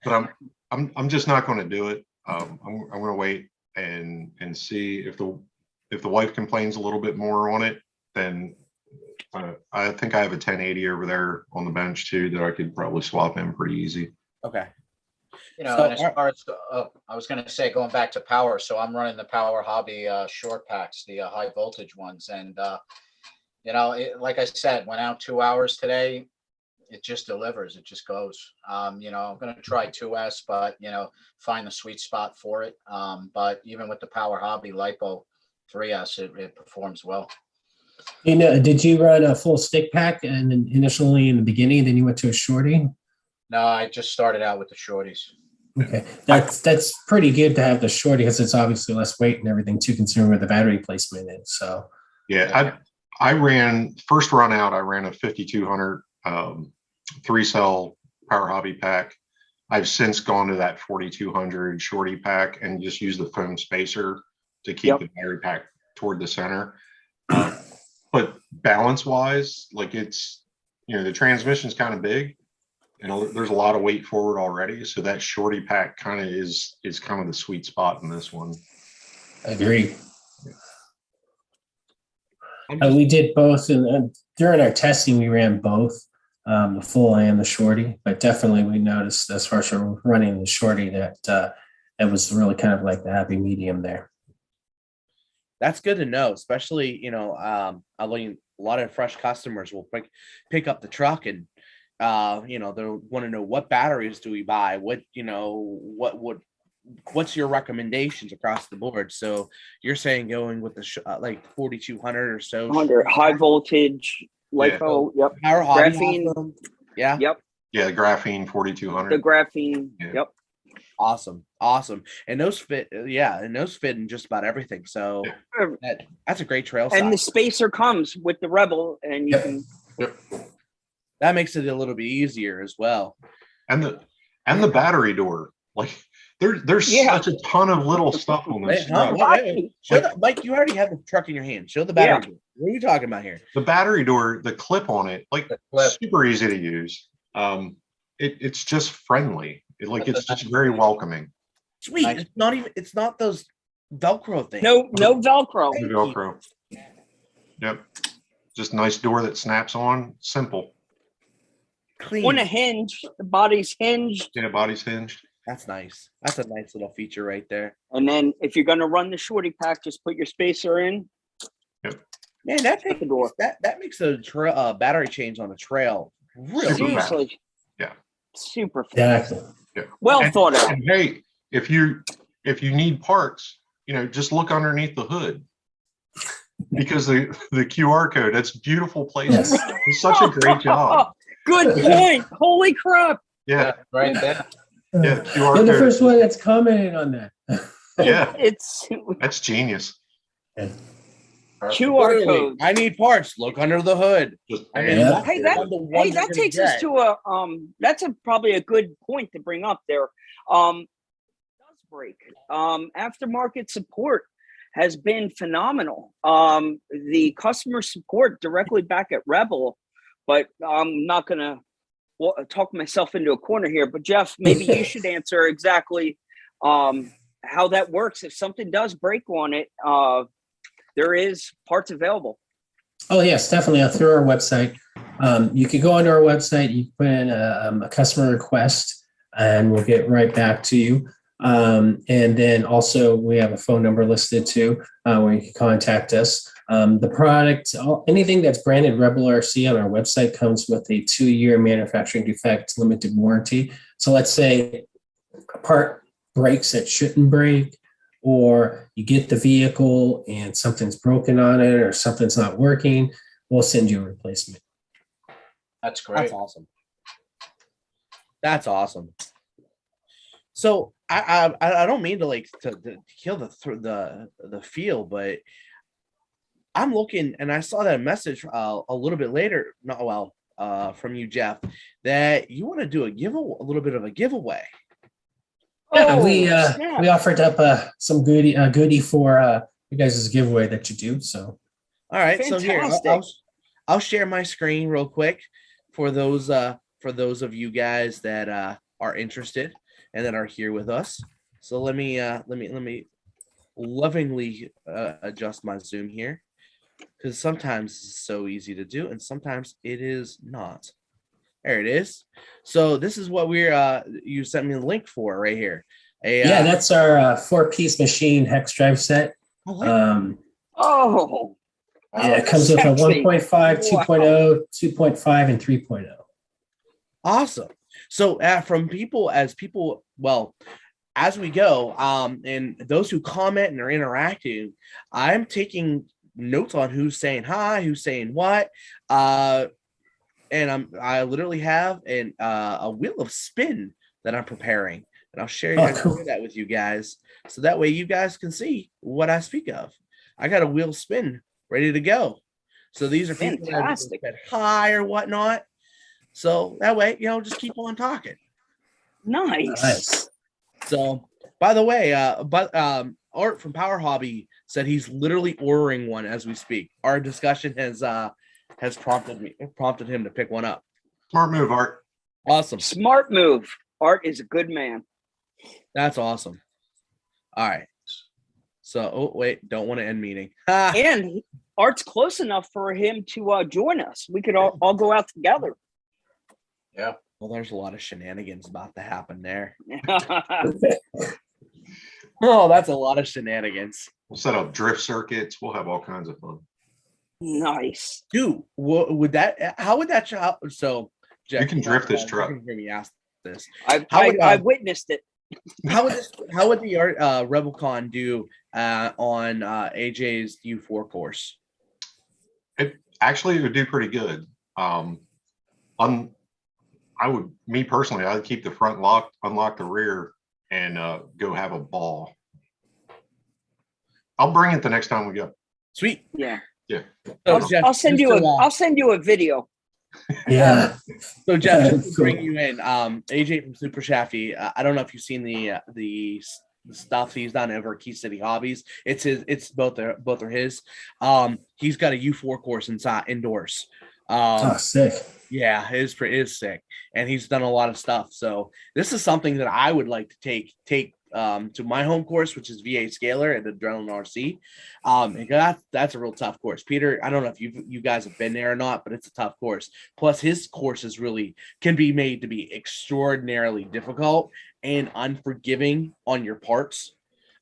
But I'm just not going to do it. I'm going to wait and see if the wife complains a little bit more on it. Then I think I have a 1080 over there on the bench too that I could probably swap in pretty easy. Okay. You know, and as far as I was going to say, going back to power, so I'm running the Power Hobby short packs, the high voltage ones, and you know, like I said, went out 2 hours today. It just delivers. It just goes. You know, I'm going to try 2S, but you know, find the sweet spot for it. But even with the Power Hobby LiPo 3S, it performs well. You know, did you run a full stick pack and initially in the beginning, then you went to a shorty? No, I just started out with the shorties. Okay, that's pretty good to have the shorty because it's obviously less weight and everything too, considering where the battery placement is. So yeah, I ran first run out. I ran a 5200 3-cell Power Hobby pack. I've since gone to that 4200 shorty pack and just used the foam spacer to keep the battery pack toward the center. But balance wise, like it's, you know, the transmission's kind of big and there's a lot of weight forward already. So that shorty pack kind of is kind of the sweet spot in this one. I agree. We did both, and during our testing, we ran both, the full and the shorty. But definitely, we noticed as far as running the shorty that it was really kind of like the happy medium there. That's good to know, especially, you know, a lot of fresh customers will pick up the truck and they'll want to know what batteries do we buy, what's your recommendations across the board. So you're saying going with the like 4200 or so 100 high voltage LiFo. Yep. Power Hobby Graphene. has them. Yeah. Yep. Yeah, the graphene The 4200. graphene. Yeah. Yep. Awesome. And those fit in just about everything. So that's a great trail And the size. spacer comes with the Rebel, and you can. Yep. That makes it a little bit easier as well. And the battery door. Like there's such a ton of little stuff on this truck. Wait. Mike, you already have the truck in your hand. Show the battery door. What are you talking about here? The battery door, the clip on it, like super easy to use. It's just friendly. It's just very welcoming. Sweet. Nice. It's not those Velcro things. No Velcro. No Velcro. Yep. Just nice door that snaps on. Simple. Clean. On a hinge, the body's hinged. Yeah, body's hinged. That's nice. That's a nice little feature right there. And then if you're going to run the shorty pack, just put your spacer in. Yep. Man, that makes a battery change on a trail really seriously. Yeah. Super fast. Exactly. Yeah. Well thought out. And hey, if you need parts, just look underneath the hood. Because the QR code, that's beautiful placement. Yes. It's such a great job. Good point. Holy crap. Yeah, right there. Yeah, QR You're the code. first one that's commented on that. Yeah, it's that's genius. Yeah. QR code. I need parts. Look under the hood. That takes us to a that's probably a good point to bring up there. Does break. Aftermarket support has been phenomenal. The customer support directly back at Rebel, but I'm not gonna talk myself into a corner here. But Jeff, maybe you should answer exactly how that works. If something does break on it, there is parts available. Oh yes, definitely. Through our website, you can go onto our website. You put in a customer request, and we'll get right back to you. And then also we have a phone number listed too, where you can contact us. The product, anything that's branded Rebel RC on our website comes with a 2-year manufacturing defect limited warranty. So let's say a part breaks that shouldn't break, or you get the vehicle and something's broken on it or something's not working, we'll send you a replacement. That's great. That's awesome. So I don't mean to to kill the feel, but I'm looking, and I saw that message a little bit later, from you, Jeff, that you want to do a little bit of a giveaway. Yeah, we offered up some goodie for you guys' giveaway that you do. So, all right, fantastic. So here I'll share my screen real quick for those of you guys that are interested and that are here with us. So let me lovingly adjust my Zoom here, because sometimes it's so easy to do and sometimes it is not. There it is. So this is what you sent me the link for right here. That's our 4-piece machine hex drive set. Oh, it comes with a 1.5, 2.0, 2.5, and 3.0. Awesome. So as we go, and those who comment and are interacting, I'm taking notes on who's saying hi, who's saying what. And I literally have a wheel of spin that I'm preparing, and I'll share that with you guys, so that way you guys can see what I speak of. I got a wheel spin ready to go. So these are people that said hi or whatnot. So that way, just keep on talking. Nice. So, by the way, Art from Power Hobby said he's literally ordering one as we speak. Our discussion has prompted him to pick one up. Smart move, Art. Awesome. Smart move. Art is a good man. That's awesome. All right. So, don't want to end meeting. And Art's close enough for him to join us. We could all go out together. Yeah. Well, there's a lot of shenanigans about to happen there. Oh, that's a lot of shenanigans. We'll set up drift circuits. We'll have all kinds of fun. Nice. Dude, would that? How would that? So, Jeff, You can drift this truck. You can hear me ask this. I witnessed it. How would this? How would the Rebelcon do on AJ's U4 course? It would do pretty good. Me personally, I'd keep the front locked, unlock the rear, and go have a ball. I'll bring it the next time we go. Sweet. Yeah. Yeah. So, Jeff, I'll send you a video. Yeah. So Jeff, just to bring you in, AJ from Super Shafty. I don't know if you've seen the stuff he's done over Key City Hobbies. It's his. It's both are his. He's got a U4 course indoors. Sick. Yeah, it is sick, and he's done a lot of stuff. So this is something that I would like to take to my home course, which is VA Scalar at Adrenaline RC. And that's a real tough course. Peter, I don't know if you guys have been there or not, but it's a tough course. Plus, his courses really can be made to be extraordinarily difficult and unforgiving on your parts.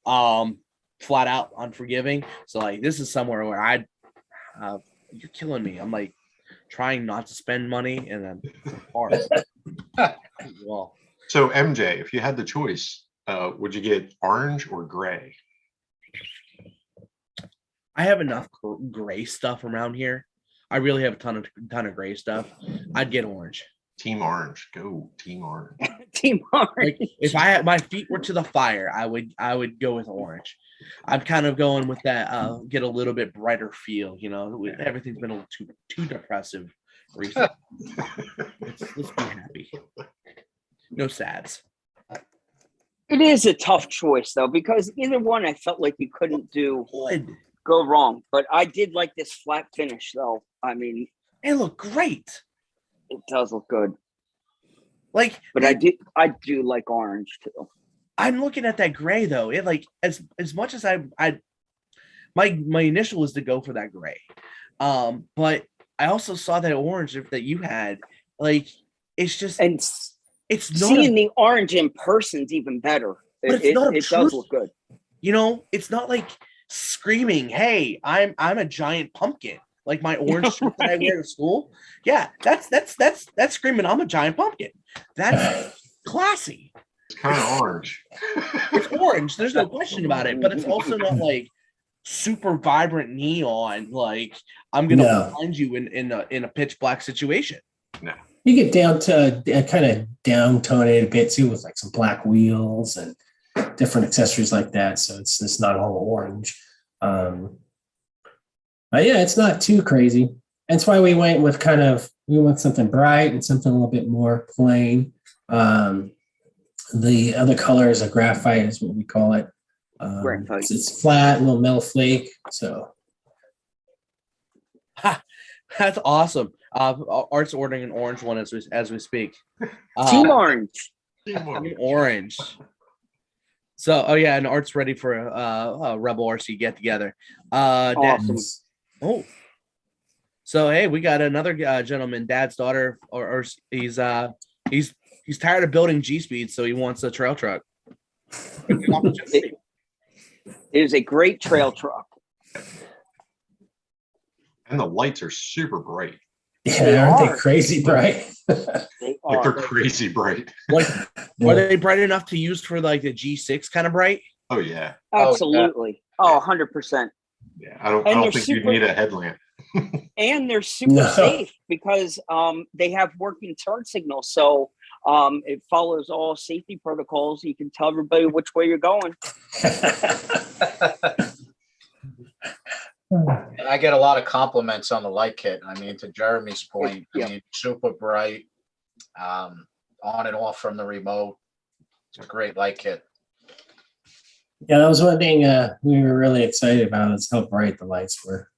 Flat out unforgiving. So like this is somewhere where you're killing me. I'm like trying not to spend money and then hard. Well, so MJ, if you had the choice, would you get orange or gray? I have enough gray stuff around here. I really have a ton of gray stuff. I'd get orange. Team orange. Go team orange. Team orange. Like, if I had my feet were to the fire, I would go with orange. I'm kind of going with that. Get a little bit brighter feel. You know, everything's been a little too depressive recently. Let's be happy. No sads. It is a tough choice though, because either one I felt like you couldn't go wrong. But I did like this flat finish though. I mean, it looked great. It does look good. Like, but I do like orange too. I'm looking at that gray though. It like as much as my initial is to go for that gray. But I also saw that orange that you had. Like, it's just it's not seeing the orange in person's even better. It does look good. You know, it's not like screaming, "Hey, I'm a giant pumpkin." Like my orange shirt that I wear to school. Yeah, that's screaming, "I'm a giant pumpkin." That's classy. It's kind of orange. It's orange. There's no question about it. But it's also not like super vibrant neon. Like I'm gonna find you in a pitch black situation. No. You get down to kind of downtone it a bit too, with like some black wheels and different accessories like that. So it's not all orange. But yeah, it's not too crazy. That's why we went with something bright and something a little bit more plain. The other color is a graphite, is what we call it. Graphite. It's flat, a little metal flake. So that's awesome. Art's ordering an orange one as we speak. Team orange. Team orange. So, and Art's ready for a Rebel RC get together. Awesome. So hey, we got another gentleman, Dad's daughter, or he's tired of building G Speed, so he wants a trail truck. It is a great trail truck, and the lights are super bright. Yeah, aren't they crazy bright? They are. Like they're crazy bright. Like, are they bright enough to use for like the G6 kind of bright? Oh yeah, absolutely. Oh, 100%. Yeah, I don't think you need a headlamp. And they're super safe because they have working turn signals, so it follows all safety protocols. You can tell everybody which way you're going. I get a lot of compliments on the light kit. I mean, to Jeremy's point, I mean, super bright, on and off from the remote. It's a great light kit. Yeah, that was one thing we were really excited about, is how bright the lights were.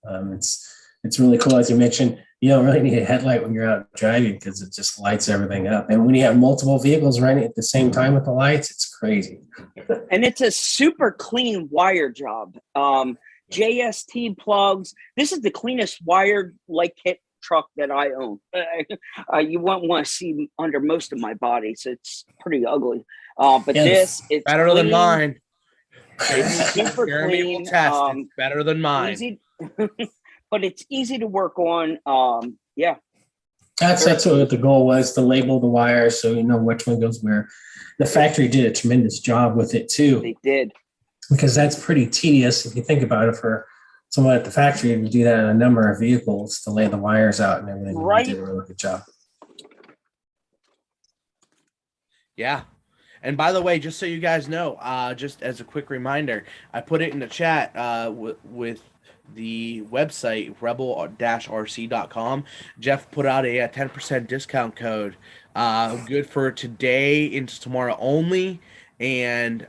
It's really cool, as you mentioned. You don't really need a headlight when you're out driving because it just lights everything up. And when you have multiple vehicles running at the same time with the lights, it's crazy. And it's a super clean wire job. JST plugs. This is the cleanest wired light kit truck that I own. You won't want to see under most of my body, so it's pretty ugly. But it's better clean. Than mine. It's super Jeremy clean. will test. It's better than mine. but it's easy to work on. Yeah. That's what the goal was, to label the wires so you know which one goes where. The factory did a tremendous job with it too. They did. Because that's pretty tedious if you think about it for someone at the factory to do that on a number of vehicles, to lay the wires out and everything. Right. They did a really good job. Yeah. And by the way, just so you guys know, just as a quick reminder, I put it in the chat with the website, rebel-rc.com. Jeff put out a 10% discount code, good for today into tomorrow only, and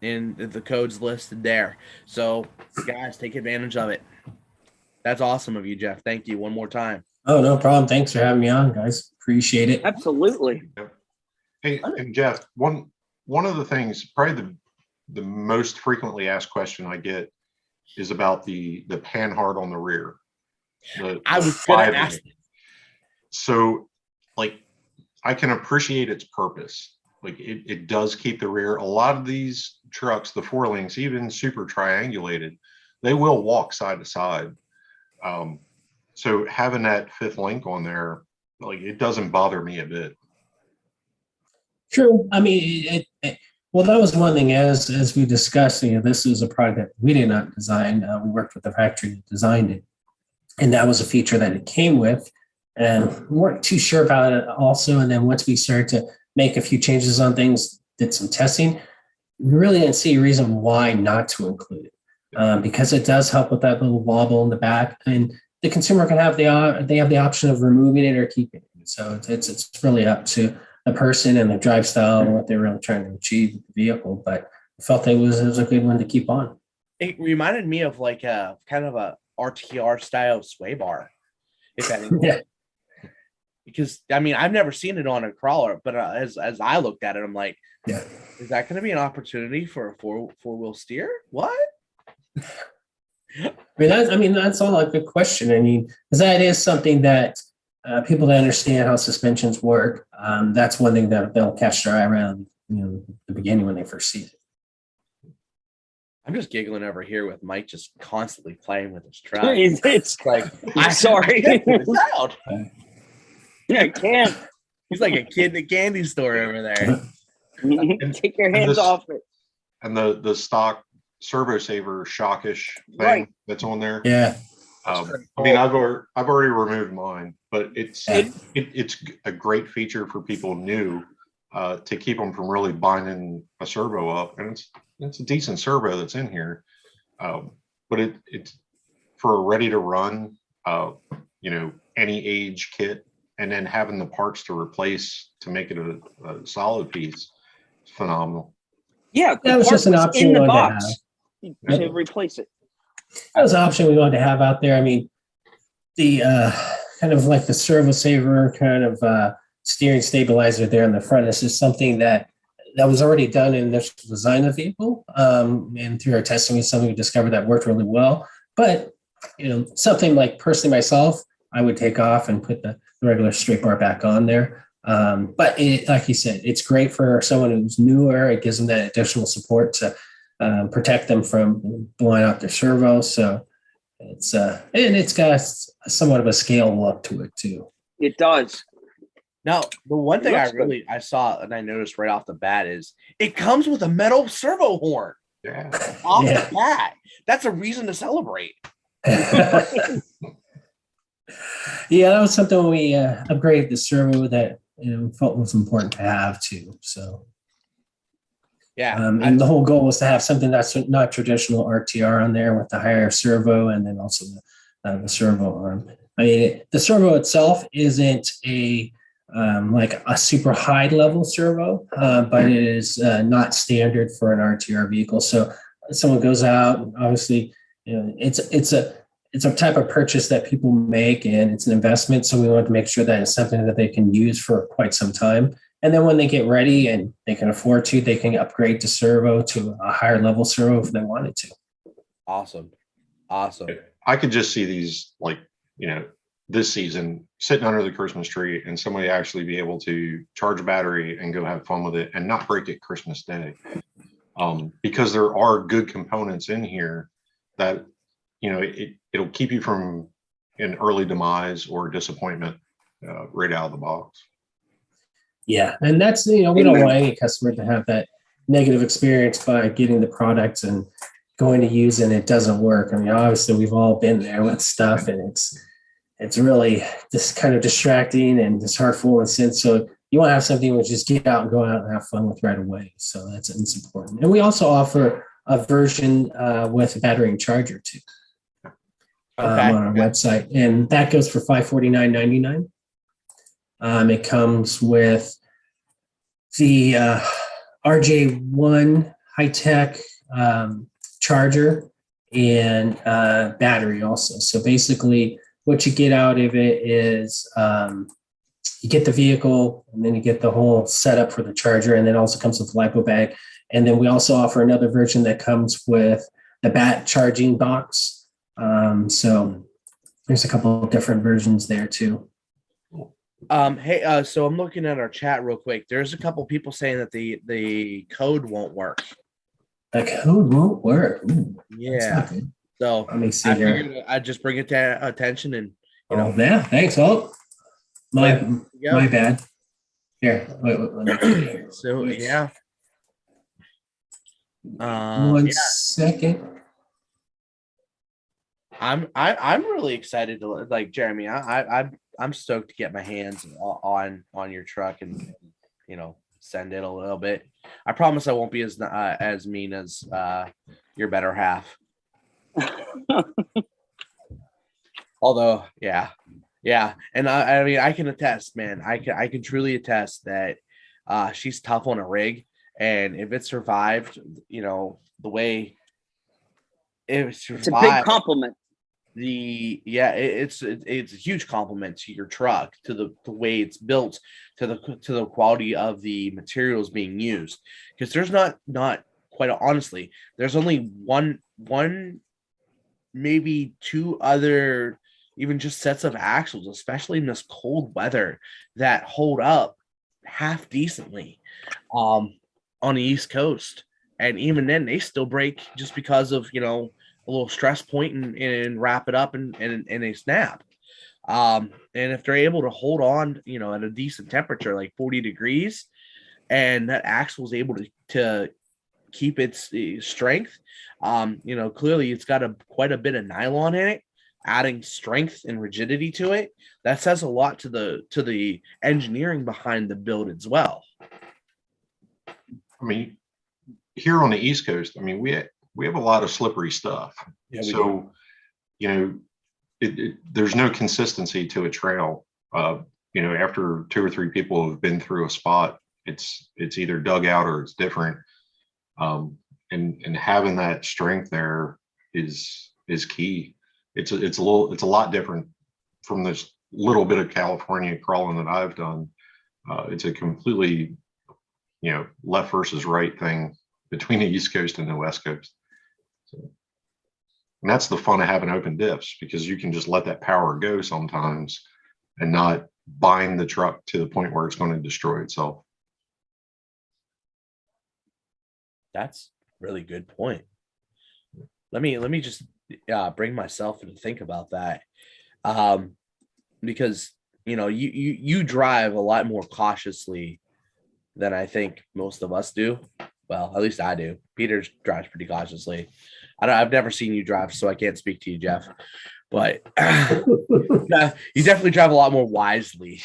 the code's listed there. So, guys, take advantage of it. That's awesome of you, Jeff. Thank you one more time. Oh, no problem. Thanks for having me on, guys. Appreciate it. Absolutely. Hey, and Jeff, one of the things, probably the most frequently asked question I get is about the panhard on the rear. I was going to ask. So, like, I can appreciate its purpose. Like, it does keep the rear. A lot of these trucks, the 4-links, even super triangulated, they will walk side to side. So having that 5th link on there, like, it doesn't bother me a bit. True. I mean, well, that was one thing, as we discussed, this is a product that we did not design. We worked with the factory that designed it. And that was a feature that it came with. And we weren't too sure about it also. And then once we started to make a few changes on things, did some testing, we really didn't see a reason why not to include it. Because it does help with that little wobble in the back. And the consumer can have the option of removing it or keeping it. So it's really up to the person and the drive style and what they're really trying to achieve with the vehicle. But I felt it was a good one to keep on. It reminded me of like a kind of a RTR style sway bar, if anything. Yeah. Because I mean, I've never seen it on a crawler, but as I looked at it, I'm like, yeah, is that going to be an opportunity for a four-wheel steer? What? I mean, that's all a good question. I mean, because that is something that people that understand how suspensions work, that's one thing that they'll catch their eye around, the beginning when they first see it. I'm just giggling over here with Mike just constantly playing with his truck. It's like, I'm sorry. I can't. He's like a kid in a candy store over there. Take your hands off it. And the stock Servo Saver shockish thing that's on there. Yeah. I mean, I've already removed mine, but it's a great feature for people new to keep them from really binding a servo up, and it's a decent servo that's in here, but it's for a ready to run, any age kit, and then having the parts to replace to make it a solid piece, it's phenomenal. Yeah, that was just an option in the box to replace it. That was an option we wanted to have out there. I mean, the kind of like the Servo Saver kind of steering stabilizer there in the front. This is something that was already done in the design of the vehicle. And through our testing, it's something we discovered that worked really well. But, something like personally myself, I would take off and put the regular straight bar back on there. But like you said, it's great for someone who's newer. It gives them that additional support to protect them from blowing out their servo. So it's got somewhat of a scale look to it too. It does. Now, the one thing I saw and I noticed right off the bat is it comes with a metal servo horn. Yeah. Off the bat. That's a reason to celebrate. Yeah, that was something when we upgraded the servo that felt was important to have too. So yeah, and the whole goal was to have something that's not traditional RTR on there with the higher servo and then also the servo arm. I mean, the servo itself isn't like a super high level servo, but it is not standard for an RTR vehicle. So if someone goes out, obviously, it's a type of purchase that people make and it's an investment. So we want to make sure that it's something that they can use for quite some time. And then when they get ready and they can afford to, they can upgrade to servo to a higher level servo if they wanted to. Awesome. I could just see these this season sitting under the Christmas tree and somebody actually be able to charge a battery and go have fun with it and not break it Christmas Day. Because there are good components in here that, it'll keep you from an early demise or disappointment right out of the box. Yeah, and that's we don't want any customer to have that negative experience by getting the products and going to use and it doesn't work. I mean, obviously we've all been there with stuff, and it's really just kind of distracting and disheartening in a sense. So you want to have something which just get out and go out and have fun with right away. So it's important. And we also offer a version with a battery and charger too. On our website, and that goes for $549.99. It comes with the RJ1 high-tech charger and battery also. So basically what you get out of it is you get the vehicle, and then you get the whole setup for the charger, and then also comes with the LiPo bag. And then we also offer another version that comes with the bat charging box. So there's a couple of different versions there too. Hey, so I'm looking at our chat real quick. There's a couple people saying that the code won't work. The code won't work. Ooh, yeah. So let me see here. I'd just bring it to attention, and yeah, thanks. Oh, my bad. Here, wait, let me so yeah. One second. I'm really excited to, like, Jeremy. I'm stoked to get my hands on your truck and send it a little bit. I promise I won't be as mean as your better half. Although, yeah, and I mean, I can attest, man. I can truly attest that she's tough on a rig, and if it survived, the way it survived, it's a big compliment. It's a huge compliment to your truck, to the way it's built, to the quality of the materials being used, because there's not quite honestly, there's only one maybe two other even just sets of axles, especially in this cold weather, that hold up half decently on the East Coast, and even then they still break just because of a little stress point and wrap it up and they snap. And if they're able to hold on, at a decent temperature, like 40 degrees, and that axle is able to keep its strength, clearly it's got quite a bit of nylon in it, adding strength and rigidity to it. That says a lot to the engineering behind the build as well. I mean, here on the East Coast, I mean, we have a lot of slippery stuff. Yeah, so, there's no consistency to a trail. After 2 or 3 people have been through a spot, it's either dug out or it's different. And having that strength there is key. It's a lot different from this little bit of California crawling that I've done. It's a completely, left versus right thing between the East Coast and the West Coast. So, and that's the fun of having open diffs, because you can just let that power go sometimes and not bind the truck to the point where it's going to destroy itself. That's a really good point. Let me just bring myself in to think about that, because you drive a lot more cautiously than I think most of us do. Well, at least I do. Peter drives pretty cautiously. I've never seen you drive, so I can't speak to you, Jeff. But you definitely drive a lot more wisely.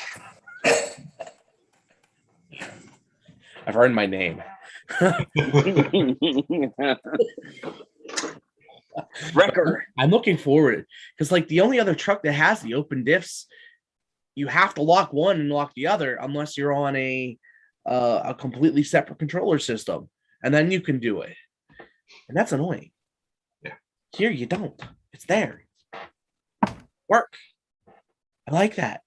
I've earned my name. Record. I'm looking forward, because like the only other truck that has the open diffs, you have to lock one and lock the other unless you're on a completely separate controller system, and then you can do it, and that's annoying. Yeah. Here you don't. It's there. Work. I like that.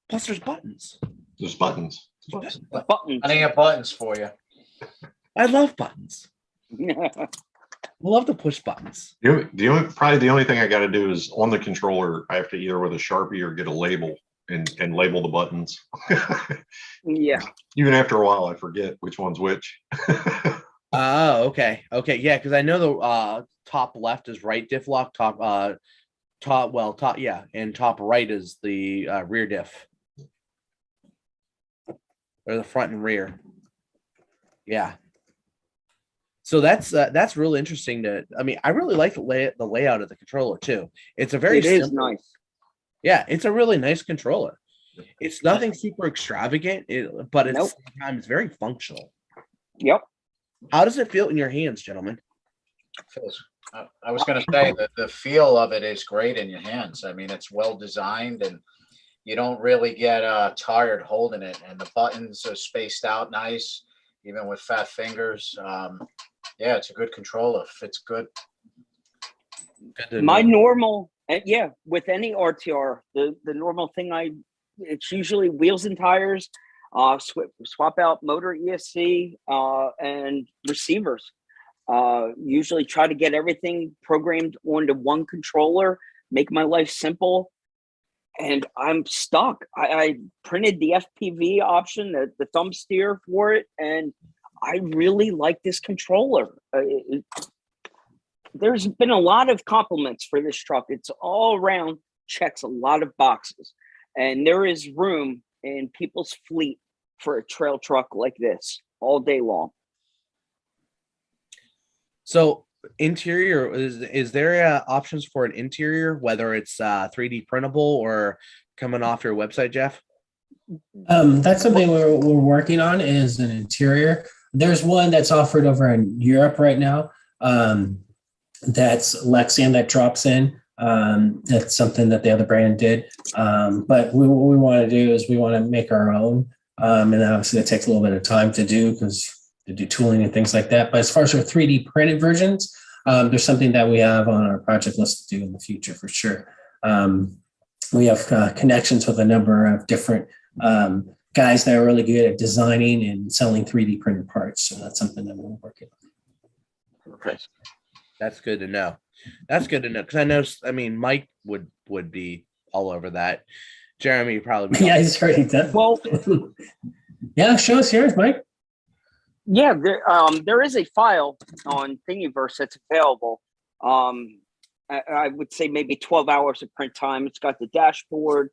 Plus, there's buttons. There's buttons. Buttons. Plenty of buttons for you. I love buttons. I love to push buttons. Probably the only thing I got to do is on the controller, I have to either with a Sharpie or get a label and label the buttons. Yeah. Even after a while, I forget which one's which. Oh, okay. Okay. Yeah. Cause I know the top left is right diff lock, top, yeah. And top right is the rear diff or the front and rear. Yeah. So that's really interesting I mean, I really like the layout of the controller too. It's a very It is simple, nice. yeah, it's a really nice controller. It's nothing super extravagant, but at the Nope. same time, it's very functional. Yep. How does it feel in your hands, gentlemen? I was going to say that the feel of it is great in your hands. I mean, it's well designed and you don't really get tired holding it. And the buttons are spaced out nice, even with fat fingers. Yeah, it's a good controller. Fits good. My normal, yeah, with any RTR, the normal thing it's usually wheels and tires, swap out motor ESC, and receivers. Usually try to get everything programmed onto one controller, make my life simple. And I'm stuck. I printed the FPV option, the thumb steer for it, and I really like this controller. There's been a lot of compliments for this truck. It's all around, checks a lot of boxes, and there is room in people's fleet for a trail truck like this all day long. So interior, is there options for an interior, whether it's 3D printable or coming off your website, Jeff? That's something we're working on, is an interior. There's one that's offered over in Europe right now. That's Lexian that drops in. That's something that the other brand did. But what we want to do is we want to make our own. And obviously it takes a little bit of time to do because to do tooling and things like that. But as far as our 3D printed versions, there's something that we have on our project list to do in the future for sure. We have connections with a number of different guys that are really good at designing and selling 3D printed parts. So that's something that we're working on. Perfect. That's good to know. That's good to know because I know. I mean, Mike would be all over that. Jeremy probably. Yeah, he's already done. Well, yeah, show us yours, Mike. Yeah, there is a file on Thingiverse that's available. I would say maybe 12 hours of print time. It's got the dashboard,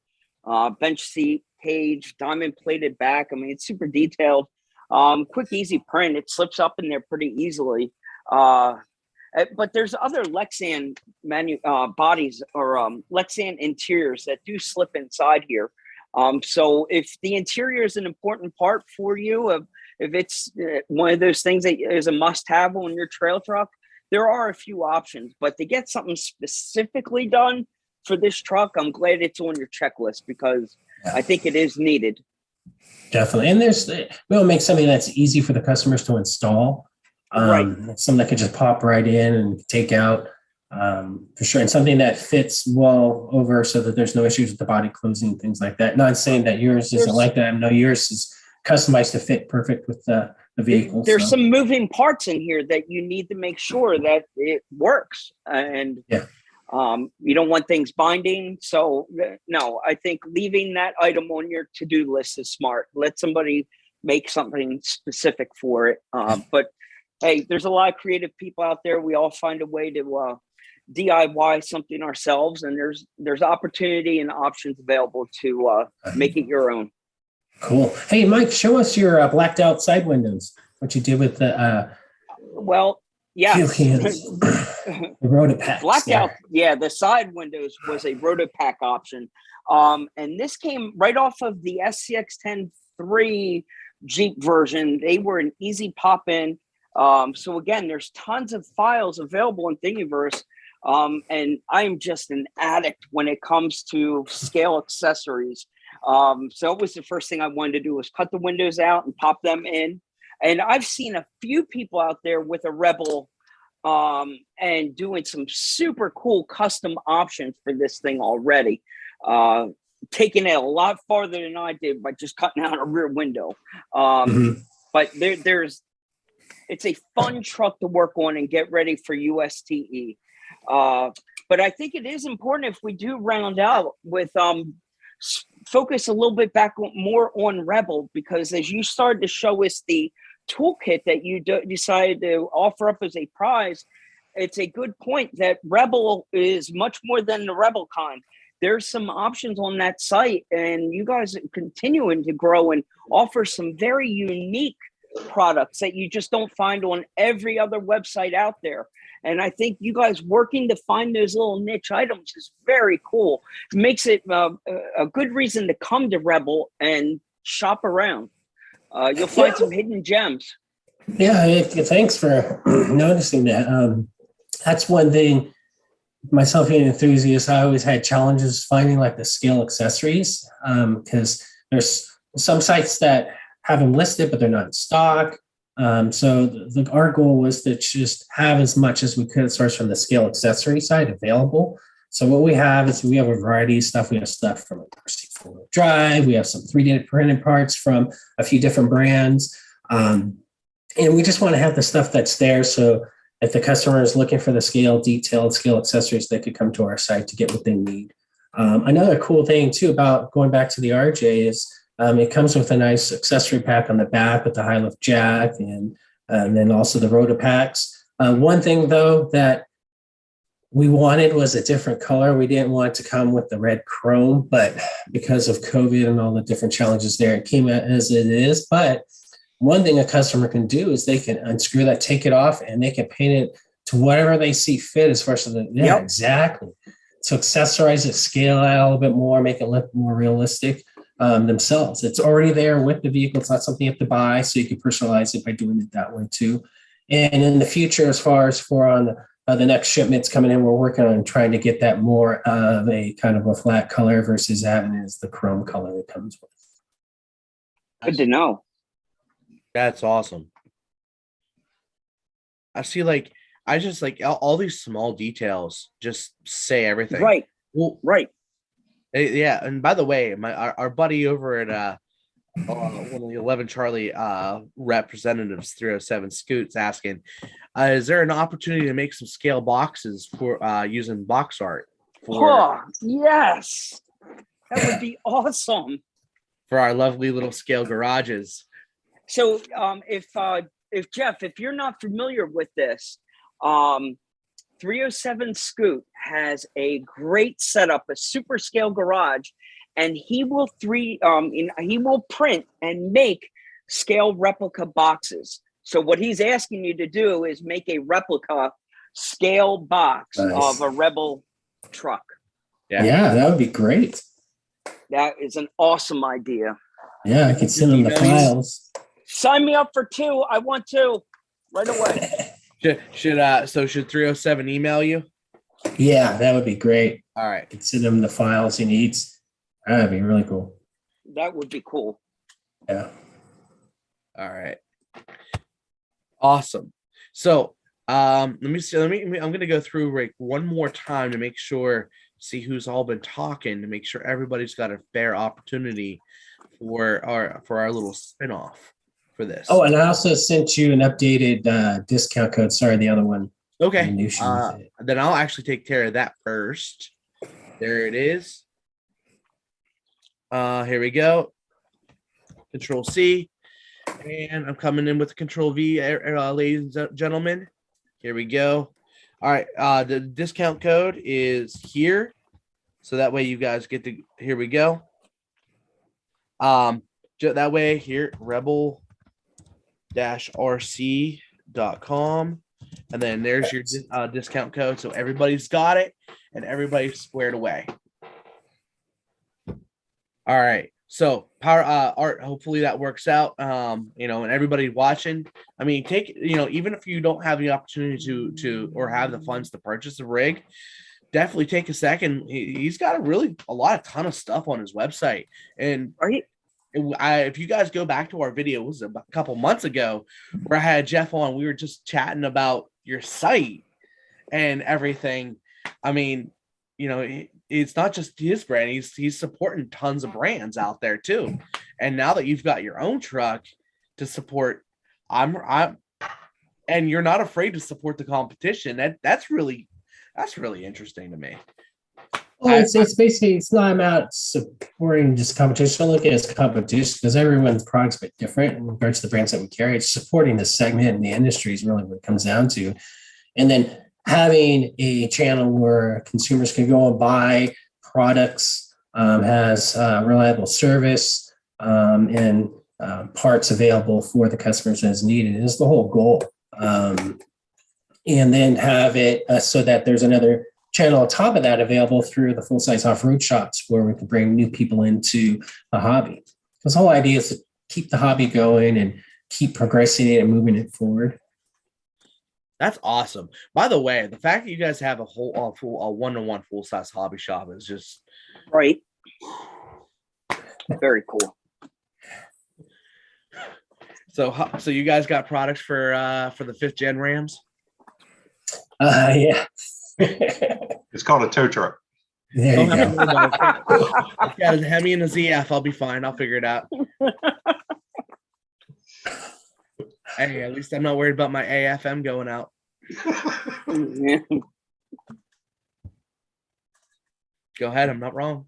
bench seat, page, diamond plated back. I mean, it's super detailed. Quick, easy print. It slips up in there pretty easily. But there's other Lexian bodies or Lexian interiors that do slip inside here. So if the interior is an important part for you, if it's one of those things that is a must-have on your trail truck, there are a few options. But to get something specifically done for this truck, I'm glad it's on your checklist because I think it is needed. Definitely. And we'll make something that's easy for the customers to install. Right. Something that could just pop right in and take out for sure. And something that fits well over so that there's no issues with the body closing and things like that. Not saying that yours isn't like that. I know yours is customized to fit perfect with the vehicle. There's some moving parts in here that you need to make sure that it works. And you don't want things binding. So no, I think leaving that item on your to-do list is smart. Let somebody make something specific for it. But hey, there's a lot of creative people out there. We all find a way to DIY something ourselves, and there's opportunity and options available to make it your own. Cool. Hey, Mike, show us your blacked out side windows. What you did with the well, yeah, the Rotopack. Blacked out. Yeah, the side windows was a Rotopack option, and this came right off of the SCX-10 3 Jeep version. They were an easy pop in. So again, there's tons of files available in Thingiverse. And I'm just an addict when it comes to scale accessories. So it was the first thing I wanted to do was cut the windows out and pop them in. And I've seen a few people out there with a Rebel, and doing some super cool custom options for this thing already. Taking it a lot farther than I did by just cutting out a rear window. But it's a fun truck to work on and get ready for USTE. But I think it is important if we do round out with focus a little bit back more on Rebel, because as you started to show us the toolkit that you decided to offer up as a prize, it's a good point that Rebel is much more than the Rebelcon. There's some options on that site, and you guys are continuing to grow and offer some very unique products that you just don't find on every other website out there. And I think you guys working to find those little niche items is very cool. It makes it a good reason to come to Rebel and shop around. You'll find some hidden gems. Yeah, thanks for noticing that. That's one thing. Myself being an enthusiast, I always had challenges finding like the scale accessories because there's some sites that have them listed, but they're not in stock. So our goal was to just have as much as we could source from the scale accessory side available. So what we have is we have a variety of stuff. We have stuff from RC 4-wheel drive. We have some 3D printed parts from a few different brands. And we just want to have the stuff that's there. So if the customer is looking for the detailed scale accessories, they could come to our site to get what they need. Another cool thing too about going back to the RJ is it comes with a nice accessory pack on the back with the high lift jack and then also the rotor packs. One thing though that we wanted was a different color. We didn't want it to come with the red chrome, but because of COVID and all the different challenges there, it came out as it is. But one thing a customer can do is they can unscrew that, take it off, and they can paint it to whatever they see fit as far as exactly. So accessorize it, scale out a little bit more, make it look more realistic themselves. It's already there with the vehicle. It's not something you have to buy, so you can personalize it by doing it that way too. And in the future, as far as for on the next shipments coming in, we're working on trying to get that more of a kind of a flat color versus having it as the chrome color it comes with. Good to know. That's awesome. I see, like, I just like all these small details just say everything. Right. Well, right. Yeah. And by the way, our buddy over at one of the 11 Charlie representatives 307 Scoots asking, is there an opportunity to make some scale boxes for using box art? Yes. That would be awesome. For our lovely little scale garages. So if Jeff, if you're not familiar with this, 307 Scoot has a great setup, a super scale garage, and he will print and make scale replica boxes. So what he's asking you to do is make a replica scale box of a Rebel truck. Yeah, that would be great. That is an awesome idea. Yeah, I can send them the files. Sign me up for 2. I want 2 right away. Should 307 email you? Yeah, that would be great. All right. I can send him the files he needs. That'd be really cool. That would be cool. Yeah. All right. Awesome. So let me see. I'm gonna go through like one more time to make sure, see who's all been talking, to make sure everybody's got a fair opportunity for our little spin-off for this. Oh, and I also sent you an updated discount code. Sorry, the other one. Okay. Then I'll actually take care of that first. There it is. Here we go. Control C. And I'm coming in with Control V, ladies and gentlemen. Here we go. All right. The discount code is here. So that way you guys get to, here we go. That way here, rebel-rc.com. And then there's your discount code. So everybody's got it and everybody's squared away. All right. So power art, hopefully that works out. And everybody watching, I mean, even if you don't have the opportunity to or have the funds to purchase a rig, definitely take a second. He's got a ton of stuff on his website. And if you guys go back to our video, it was a couple months ago where I had Jeff on, we were just chatting about your site and everything. I mean, it's not just his brand. He's supporting tons of brands out there too. And now that you've got your own truck to support, and you're not afraid to support the competition. That's really interesting to me. Well, it's basically, it's not about supporting just competition. I look at it as competition because everyone's product's a bit different in regards to the brands that we carry. It's supporting the segment and the industry is really what it comes down to. And then having a channel where consumers can go and buy products, has reliable service, and parts available for the customers as needed is the whole goal. And then have it so that there's another channel on top of that available through the full-size off-road shops where we can bring new people into the hobby. Because the whole idea is to keep the hobby going and keep progressing it and moving it forward. That's awesome. By the way, the fact that you guys have a one-to-one full-size hobby shop is just right. Very cool. So you guys got products for the 5th gen Rams? Yeah. It's called a tow truck. There you go. I've got a Hemi and a ZF. I'll be fine. I'll figure it out. Hey, at least I'm not worried about my AFM going out. Go ahead. I'm not wrong.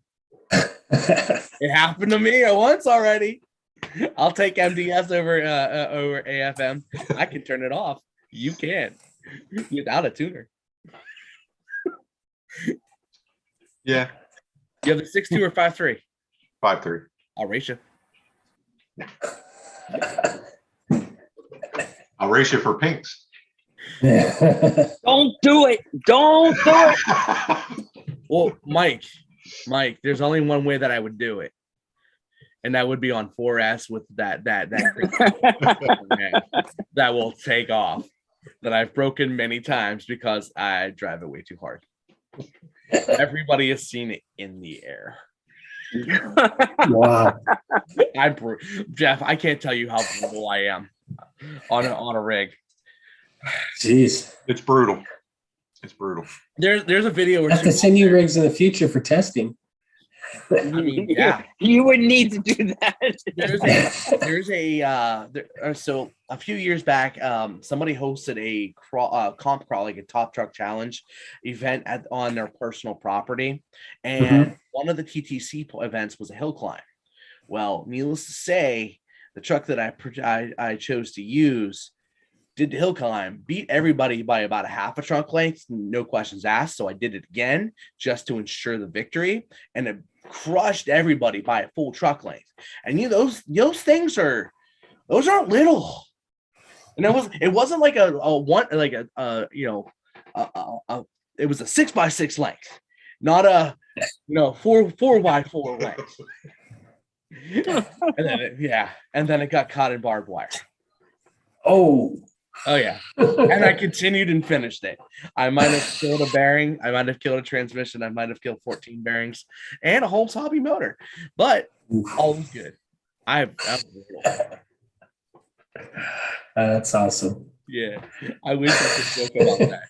It happened to me once already. I'll take MDS over AFM. I can turn it off. You can't without a tuner. Yeah. You have a 6.2 or 5.3? 5.3. I'll race you. I'll race you for pinks. Don't do it. Don't do it. Well, Mike, there's only one way that I would do it. And that would be on 4S with that that will take off. That I've broken many times because I drive it way too hard. Everybody has seen it in the air. Wow. Jeff, I can't tell you how brutal I am on a rig. Jeez. It's brutal. It's brutal. There's a video where I have to send you rigs in the future for testing. I mean, yeah. You would need to do that. So a few years back, somebody hosted a comp crawl, like a top truck challenge event on their personal property. And one of the TTC events was a hill climb. Well, needless to say, the truck that I chose to use did the hill climb, beat everybody by about a half a trunk length, no questions asked. So I did it again just to ensure the victory, and it crushed everybody by a full truck length. And those things aren't little. And it wasn't like it was a 6x6 length, not a 4x4 length. And then it got caught in barbed wire. Oh yeah. And I continued and finished it. I might have killed a bearing. I might have killed a transmission. I might have killed 14 bearings and a Holmes hobby motor, but all was good. That's awesome. Yeah. I wish I could joke about that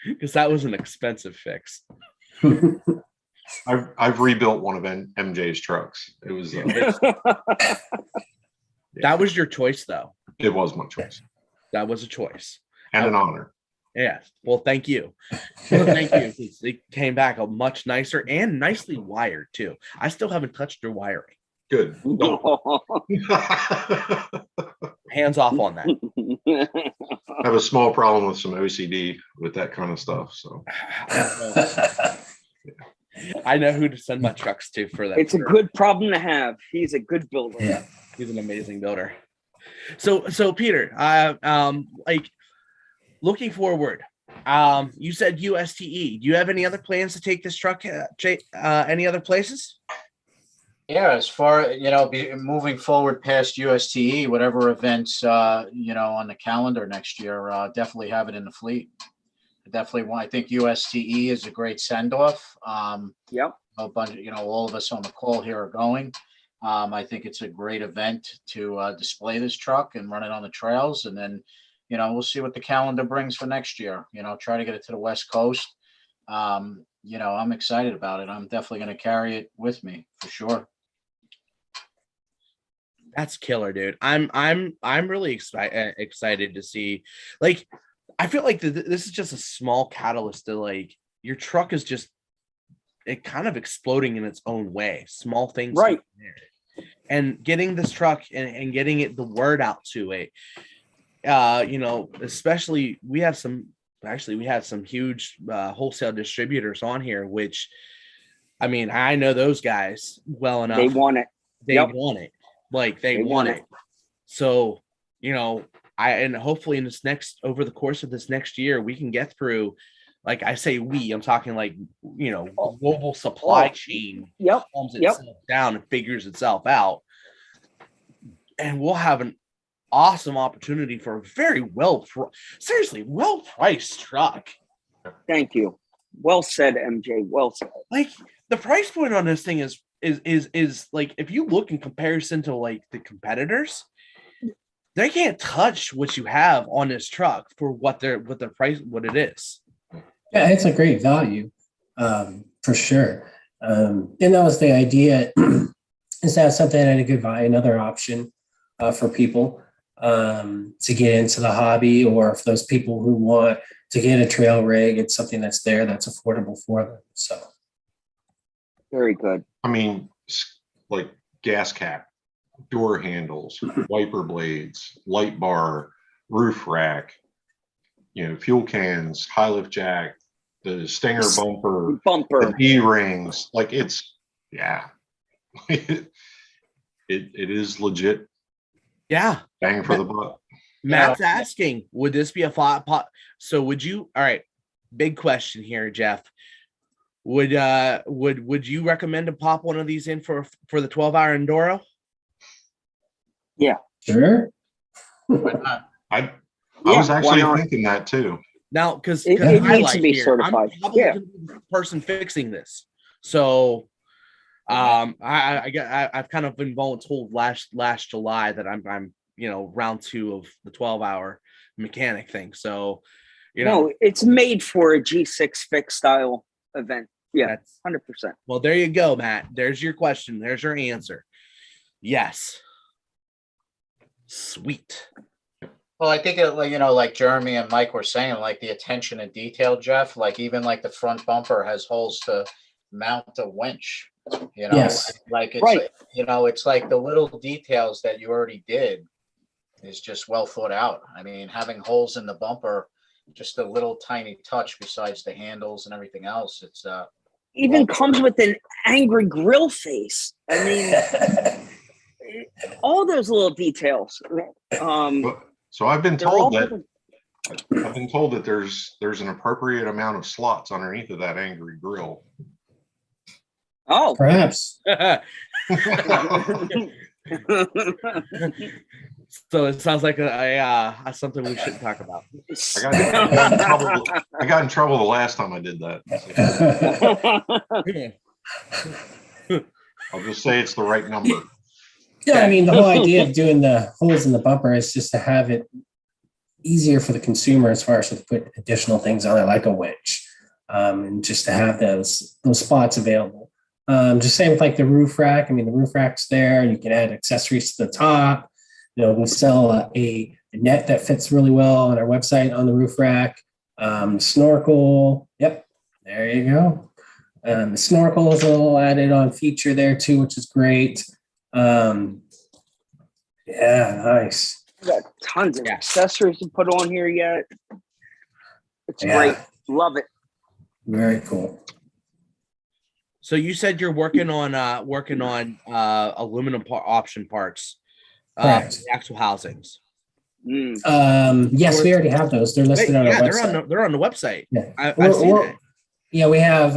because that was an expensive fix. I've rebuilt one of MJ's trucks. It was that was your choice though. It was my choice. That was a choice. And an honor. Yeah. Well, thank you. Thank you. It came back a much nicer and nicely wired too. I still haven't touched your wiring. Good. Hands off on that. I have a small problem with some OCD with that kind of stuff. So I know who to send my trucks to for that. It's a good problem to have. He's a good builder. Yeah. He's an amazing builder. So Peter, like looking forward, you said USTE. Do you have any other plans to take this truck any other places? Yeah, as far moving forward past USTE, whatever events on the calendar next year, definitely have it in the fleet. I think USTE is a great send off. Yep. A bunch, all of us on the call here are going. I think it's a great event to display this truck and run it on the trails, and then we'll see what the calendar brings for next year. Try to get it to the West Coast. I'm excited about it. I'm definitely going to carry it with me for sure. That's killer, dude. I'm really excited to see. Like, I feel like this is just a small catalyst to like your truck is just it kind of exploding in its own way. Small things, Right. And getting this truck and getting it the word out to it. Especially we have some huge wholesale distributors on here, which I mean, I know those guys well enough. They want it. They want it. Like they want it. So, and hopefully over the course of this next year, we can get through, like I say, I'm talking like, global supply chain calms itself down and figures itself out. And we'll have an awesome opportunity for a very well-priced truck. Thank you. Well said, MJ. Well said. Like the price point on this thing is like, if you look in comparison to like the competitors, they can't touch what you have on this truck for what it is. Yeah, it's a great value, for sure. And that was the idea, is to have something at a good value, another option for people to get into the hobby, or for those people who want to get a trail rig, it's something that's affordable for them. So very good. I mean, like gas cap, door handles, wiper blades, light bar, roof rack, fuel cans, high lift jack, the Stinger bumper, the D-rings. Like it's, it is legit. Yeah. Bang for the buck. Matt's asking, would this be a flat pot? So would you, all right, big question here, Jeff. Would you recommend to pop one of these in for the 12-hour Enduro? Yeah. Sure. I was actually thinking that too. Now, because it needs to be certified. I'm probably the person fixing this. So I've kind of been told last July that I'm round 2 of the 12-hour mechanic thing. So no, it's made for a G6 fix style event. Yeah, that's 100%. Well, there you go, Matt. There's your question. There's your answer. Yes. Sweet. Well, I think like Jeremy and Mike were saying, like the attention to detail, Jeff, like even like the front bumper has holes to mount a winch, Yes. like it's right. It's like the little details that you already did is just well thought out. I mean, having holes in the bumper, just a little tiny touch besides the handles and everything else. It's even comes with an angry grill face. I mean, all those little details. So I've been told that there's an appropriate amount of slots underneath of that angry grill. Oh, perhaps. So it sounds like something we shouldn't talk about. I got in trouble the last time I did that. I'll just say it's the right number. Yeah, I mean, the whole idea of doing the holes in the bumper is just to have it easier for the consumer as far as to put additional things on it, like a winch, and just to have those spots available. Just same with like the roof rack. I mean, the roof rack's there. You can add accessories to the top. We sell a net that fits really well on our website on the roof rack. Snorkel. Yep, there you go. The snorkel is a little added on feature there too, which is great. Yeah, nice. We got tons of accessories to put on here yet. It's great. Love it. Very cool. So you said you're working on aluminum option parts. Correct. Axle housings. Yes, we already have those. They're listed on our website. They're on the website. Yeah. I've seen it. Yeah, we have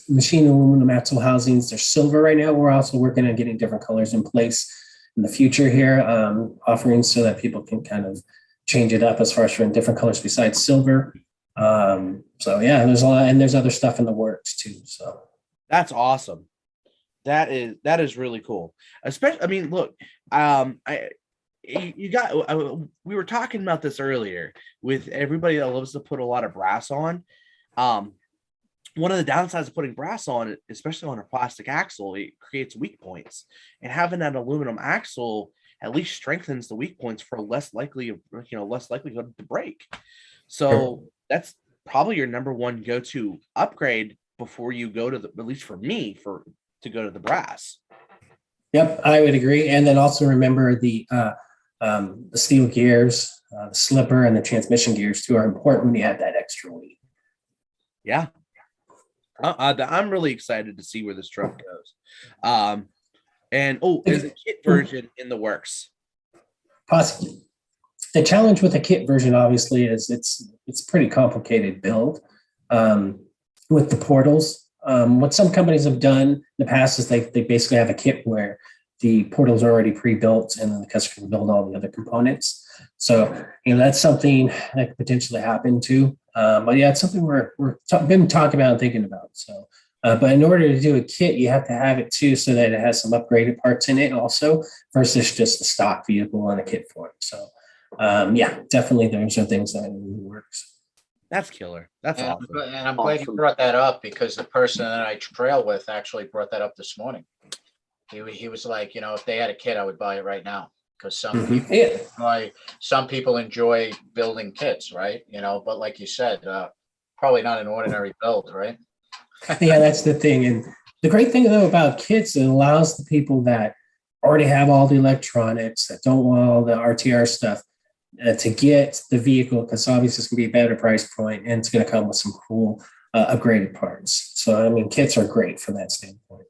machine aluminum axle housings. They're silver right now. We're also working on getting different colors in place in the future here, offerings so that people can kind of change it up as far as for different colors besides silver. So yeah, there's a lot, and there's other stuff in the works too. So that's awesome. That is really cool. Especially, I mean, look, we were talking about this earlier with everybody that loves to put a lot of brass on. One of the downsides of putting brass on it, especially on a plastic axle, it creates weak points. And having that aluminum axle at least strengthens the weak points for less likelihood to break. So that's probably your number one go-to upgrade before you go to at least for me, to go to the brass. Yep, I would agree. And then also remember the steel gears, the slipper, and the transmission gears too are important when you have that extra weight. Yeah. I'm really excited to see where this truck goes. And is a kit version in the works? Possibly. The challenge with a kit version, obviously, is it's pretty complicated build with the portals. What some companies have done in the past is they basically have a kit where the portals are already pre-built and then the customer can build all the other components. So, that's something that could potentially happen too. But yeah, it's something we've been talking about and thinking about. So, but in order to do a kit, you have to have it too, so that it has some upgraded parts in it also versus just a stock vehicle on a kit form. So, yeah, definitely those are things that works. That's killer. That's awesome. And I'm glad you brought that up, because the person that I trail with actually brought that up this morning. He was like, if they had a kit, I would buy it right now, because some people enjoy building kits, right? But like you said, probably not an ordinary build, right? Yeah, that's the thing. And the great thing though about kits, it allows the people that already have all the electronics, that don't want all the RTR stuff, to get the vehicle, because obviously it's going to be a better price point and it's going to come with some cool upgraded parts. So, I mean, kits are great from that standpoint.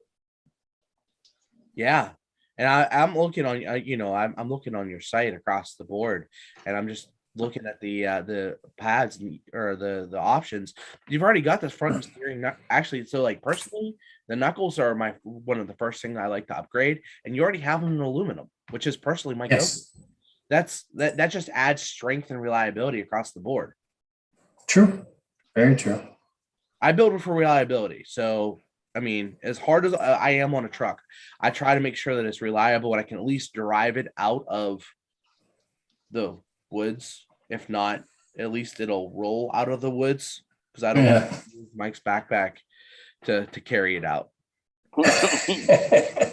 Yeah. And I'm looking on, I'm looking on your site across the board, and I'm just looking at the pads or the options. You've already got this front and steering. Actually, so like personally, the knuckles are one of the first things I like to upgrade, and you already have them in aluminum, which is personally my go-to. That just adds strength and reliability across the board. True. Very true. I build it for reliability. So, I mean, as hard as I am on a truck, I try to make sure that it's reliable and I can at least derive it out of the woods. If not, at least it'll roll out of the woods, because I don't want to use Mike's backpack to carry it out.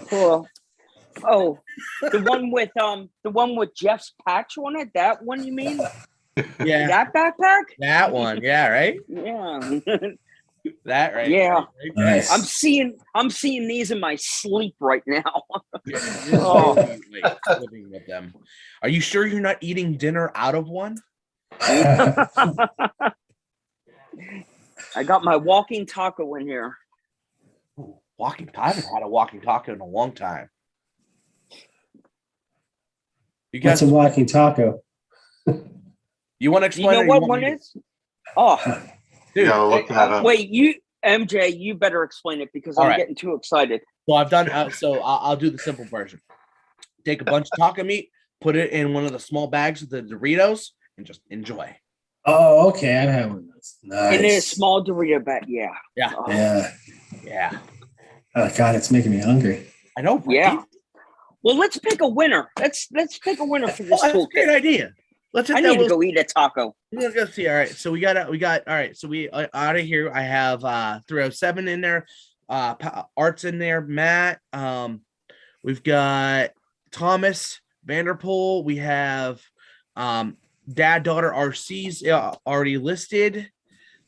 Cool. Oh, the one with Jeff's patch on it. That one, you mean? Yeah. That backpack? That one. Yeah. Right. Yeah. That right. Yeah. Right. Nice. I'm seeing these in my sleep right now. Living with them. Are you sure you're not eating dinner out of one? I got my walking taco in here. Ooh, I haven't had a walking taco in a long time. You guys, What's a walking taco? you want to explain? You know what one is? Oh, dude, look that up. wait, MJ, you better explain it, because I'm getting too excited. So I've done. So I'll do the simple version. Take a bunch of taco meat, put it in one of the small bags of the Doritos, and just enjoy. Oh, okay. I've had one of those. Nice. In a small Dorito bag, yeah. Yeah. Oh. Yeah. Oh God, it's making me hungry. I know. Right? Yeah. Well, let's pick a winner. Let's pick a winner for this That's a great idea. I need to go eat a taco. Let's go see. All right. So we got all right. So we out of here. I have 307 in there. Art's in there. Matt. We've got Thomas Vanderpool. We have Dad, Daughter RC's already listed.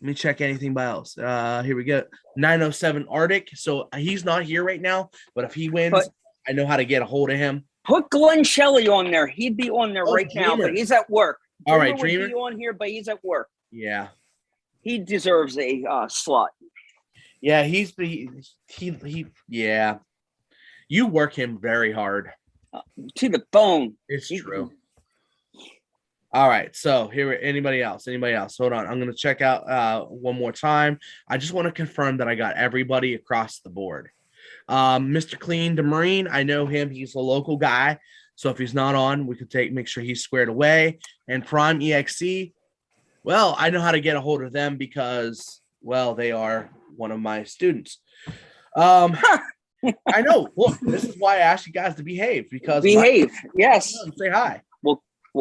Let me check anything else. Here we go. 907 Arctic. So he's not here right now, but if he wins, I know how to get a hold of him. Put Glenn Shelley on there. He'd be on there right now, but he's at work. All right, Dreamer Dreamer would be on here, but he's at work. Yeah. He deserves a slot. Yeah, he yeah. You work him very hard. To the bone. It's true. All right, so here, anybody else? Hold on, I'm going to check out one more time. I just want to confirm that I got everybody across the board. Mr. Clean DeMarine, I know him. He's a local guy, so if he's not on, we could make sure he's squared away. And Prime EXC, well, I know how to get a hold of them because, well, they are one of my students. I know. Look, this is why I asked you guys to behave, because yes. Say hi. We'll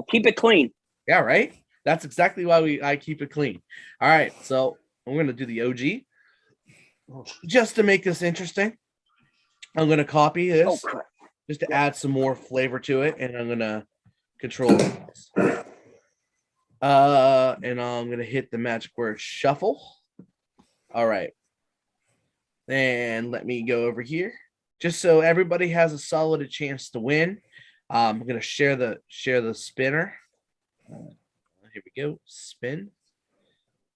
keep it clean. Yeah, right. That's exactly why I keep it clean. All right, so I'm going to do the OG just to make this interesting. I'm going to copy this just to add some more flavor to it, and I'm going to control this. And I'm going to hit the magic word shuffle. All right. And let me go over here just so everybody has a solid chance to win. I'm going to share the spinner. Here we go. Spin.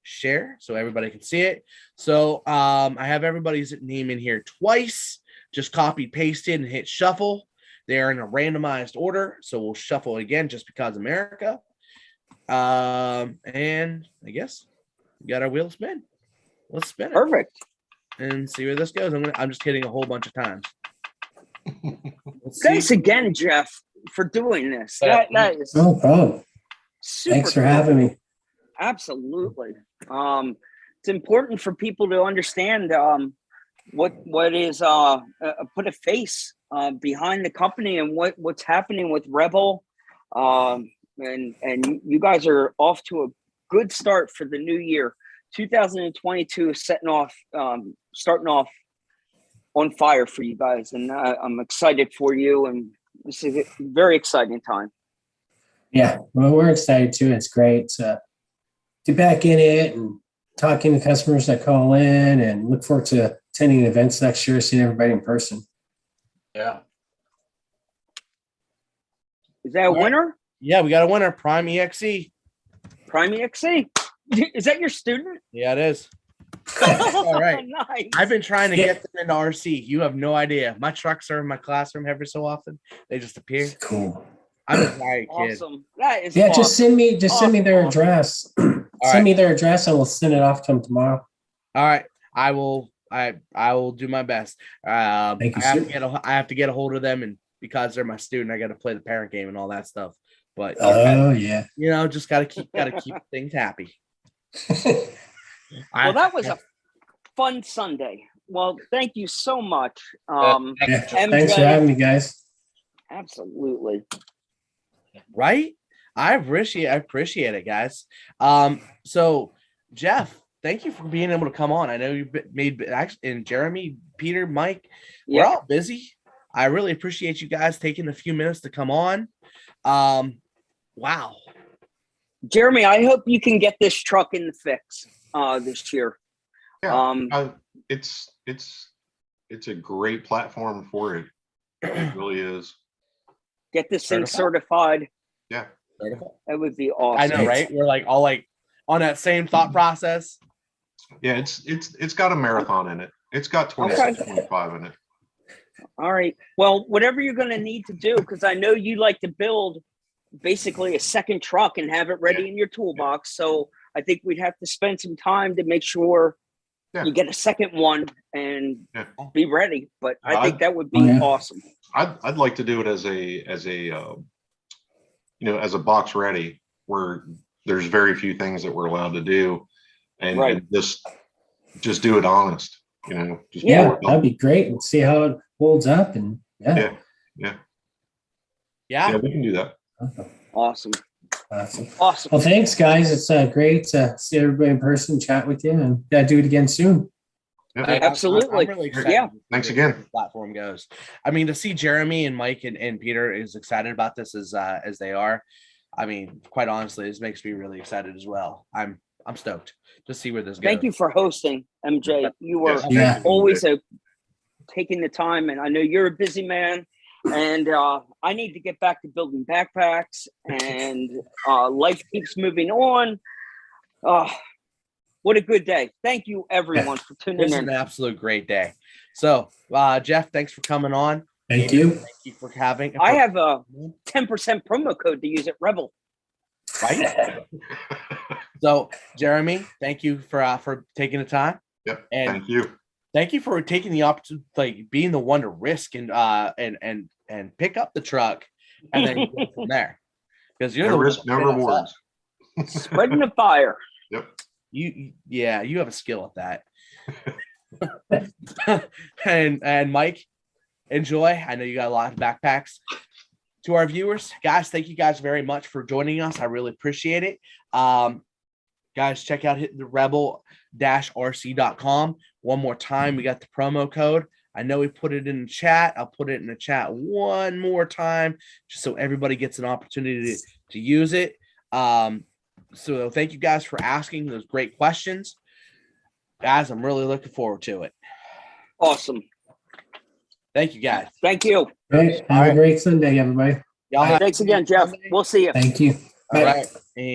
Share so everybody can see it. So I have everybody's name in here twice. Just copy, paste it, and hit shuffle. They are in a randomized order, so we'll shuffle again just because America. And I guess we got our wheel spin. Let's spin it. Perfect. And see where this goes. I'm just hitting a whole bunch of times. Thanks again, Jeff, for doing this. That is No problem. super Thanks for cool. having me. Absolutely. It's important for people to understand what is put a face behind the company and what's happening with Rebel. And you guys are off to a good start for the new year. 2022 is starting off on fire for you guys, and I'm excited for you. And this is a very exciting time. Yeah, well, we're excited too. It's great to get back in it and talking to customers that call in, and look forward to attending events next year, seeing everybody in person. Yeah. Is that a winner? Yeah, we got a winner. Prime EXE. Prime EXE. Is that your student? Yeah, it is. All right. Nice. I've been trying to get them into RC. You have no idea. My trucks are in my classroom every so often. They just appear. Cool. I'm a tired kid. Awesome. That is Yeah, awesome. just send me their Awesome. address. All Send right. me their address, and we'll send it off to them tomorrow. All right. I will do my best. Thank you, I have sir. I have to get a hold of them, and because they're my student, I got to play the parent game and all that stuff. But Oh yeah. just gotta keep things happy. Well, that was a fun Sunday. Well, thank you so much. Yeah. MJ, Thanks for having me, guys. absolutely. Right. I appreciate it, guys. So Jeff, thank you for being able to come on. I know you've made and Jeremy, Peter, Mike, we're all busy. I really appreciate you guys taking a few minutes to come on. Wow. Jeremy, I hope you can get this truck in the fix this year. Yeah, it's a great platform for it. It really is. Get this thing Certified? certified. Yeah. That would be awesome. I know, right? We're like all like on that same thought process. Yeah, it's got a marathon in it. It's got 26.5 in it. All right. Well, whatever you're going to need to do, because I know you like to build basically a second truck and have it ready in your toolbox. So I think we'd have to spend some time to make sure you get a second one and be ready. But I think that would be awesome. I'd like to do it as a box ready, where there's very few things that we're allowed to do, and just do it honest. Just that'd be great, and see how it holds up. And yeah, we can do that. Awesome. Well, thanks, guys. It's great to see everybody in person, chat with you, and do it again soon. Yeah. Absolutely. I'm really excited. Yeah. Thanks again. The platform goes. I mean, to see Jeremy and Mike and Peter is excited about this as they are. I mean, quite honestly, this makes me really excited as well. I'm stoked to see where this goes. Thank you for hosting, MJ. You were Yes. always taking the time, and I know you're a busy man. And I need to get back to building backpacks, and life keeps moving on. What a good day. Thank you, everyone, for tuning This is in. an absolute great day. So, Jeff, thanks for coming on. Thank you. Thank you for having. I have a 10% promo code to use at Rebel. Right. So, Jeremy, thank you for taking the time. Yep. And thank you. Thank you for taking the opportunity, like being the one to risk and pick up the truck and then go from there. Because you're No the risk, no one that rewards. Spreading the fire. Yep. You have a skill at that. and Mike, enjoy. I know you got a lot of backpacks. To our viewers, guys, thank you guys very much for joining us. I really appreciate it. Guys, check out the rebel-rc.com. One more time, we got the promo code. I know we put it in the chat. I'll put it in the chat one more time just so everybody gets an opportunity to use it. So thank you guys for asking those great questions. Guys, I'm really looking forward to it. Awesome. Thank you, guys. Thank you. Great. Have All right. a great Sunday, everybody. Y'all have Thanks again, Jeff. We'll see you. Thank you. all Bye. right. And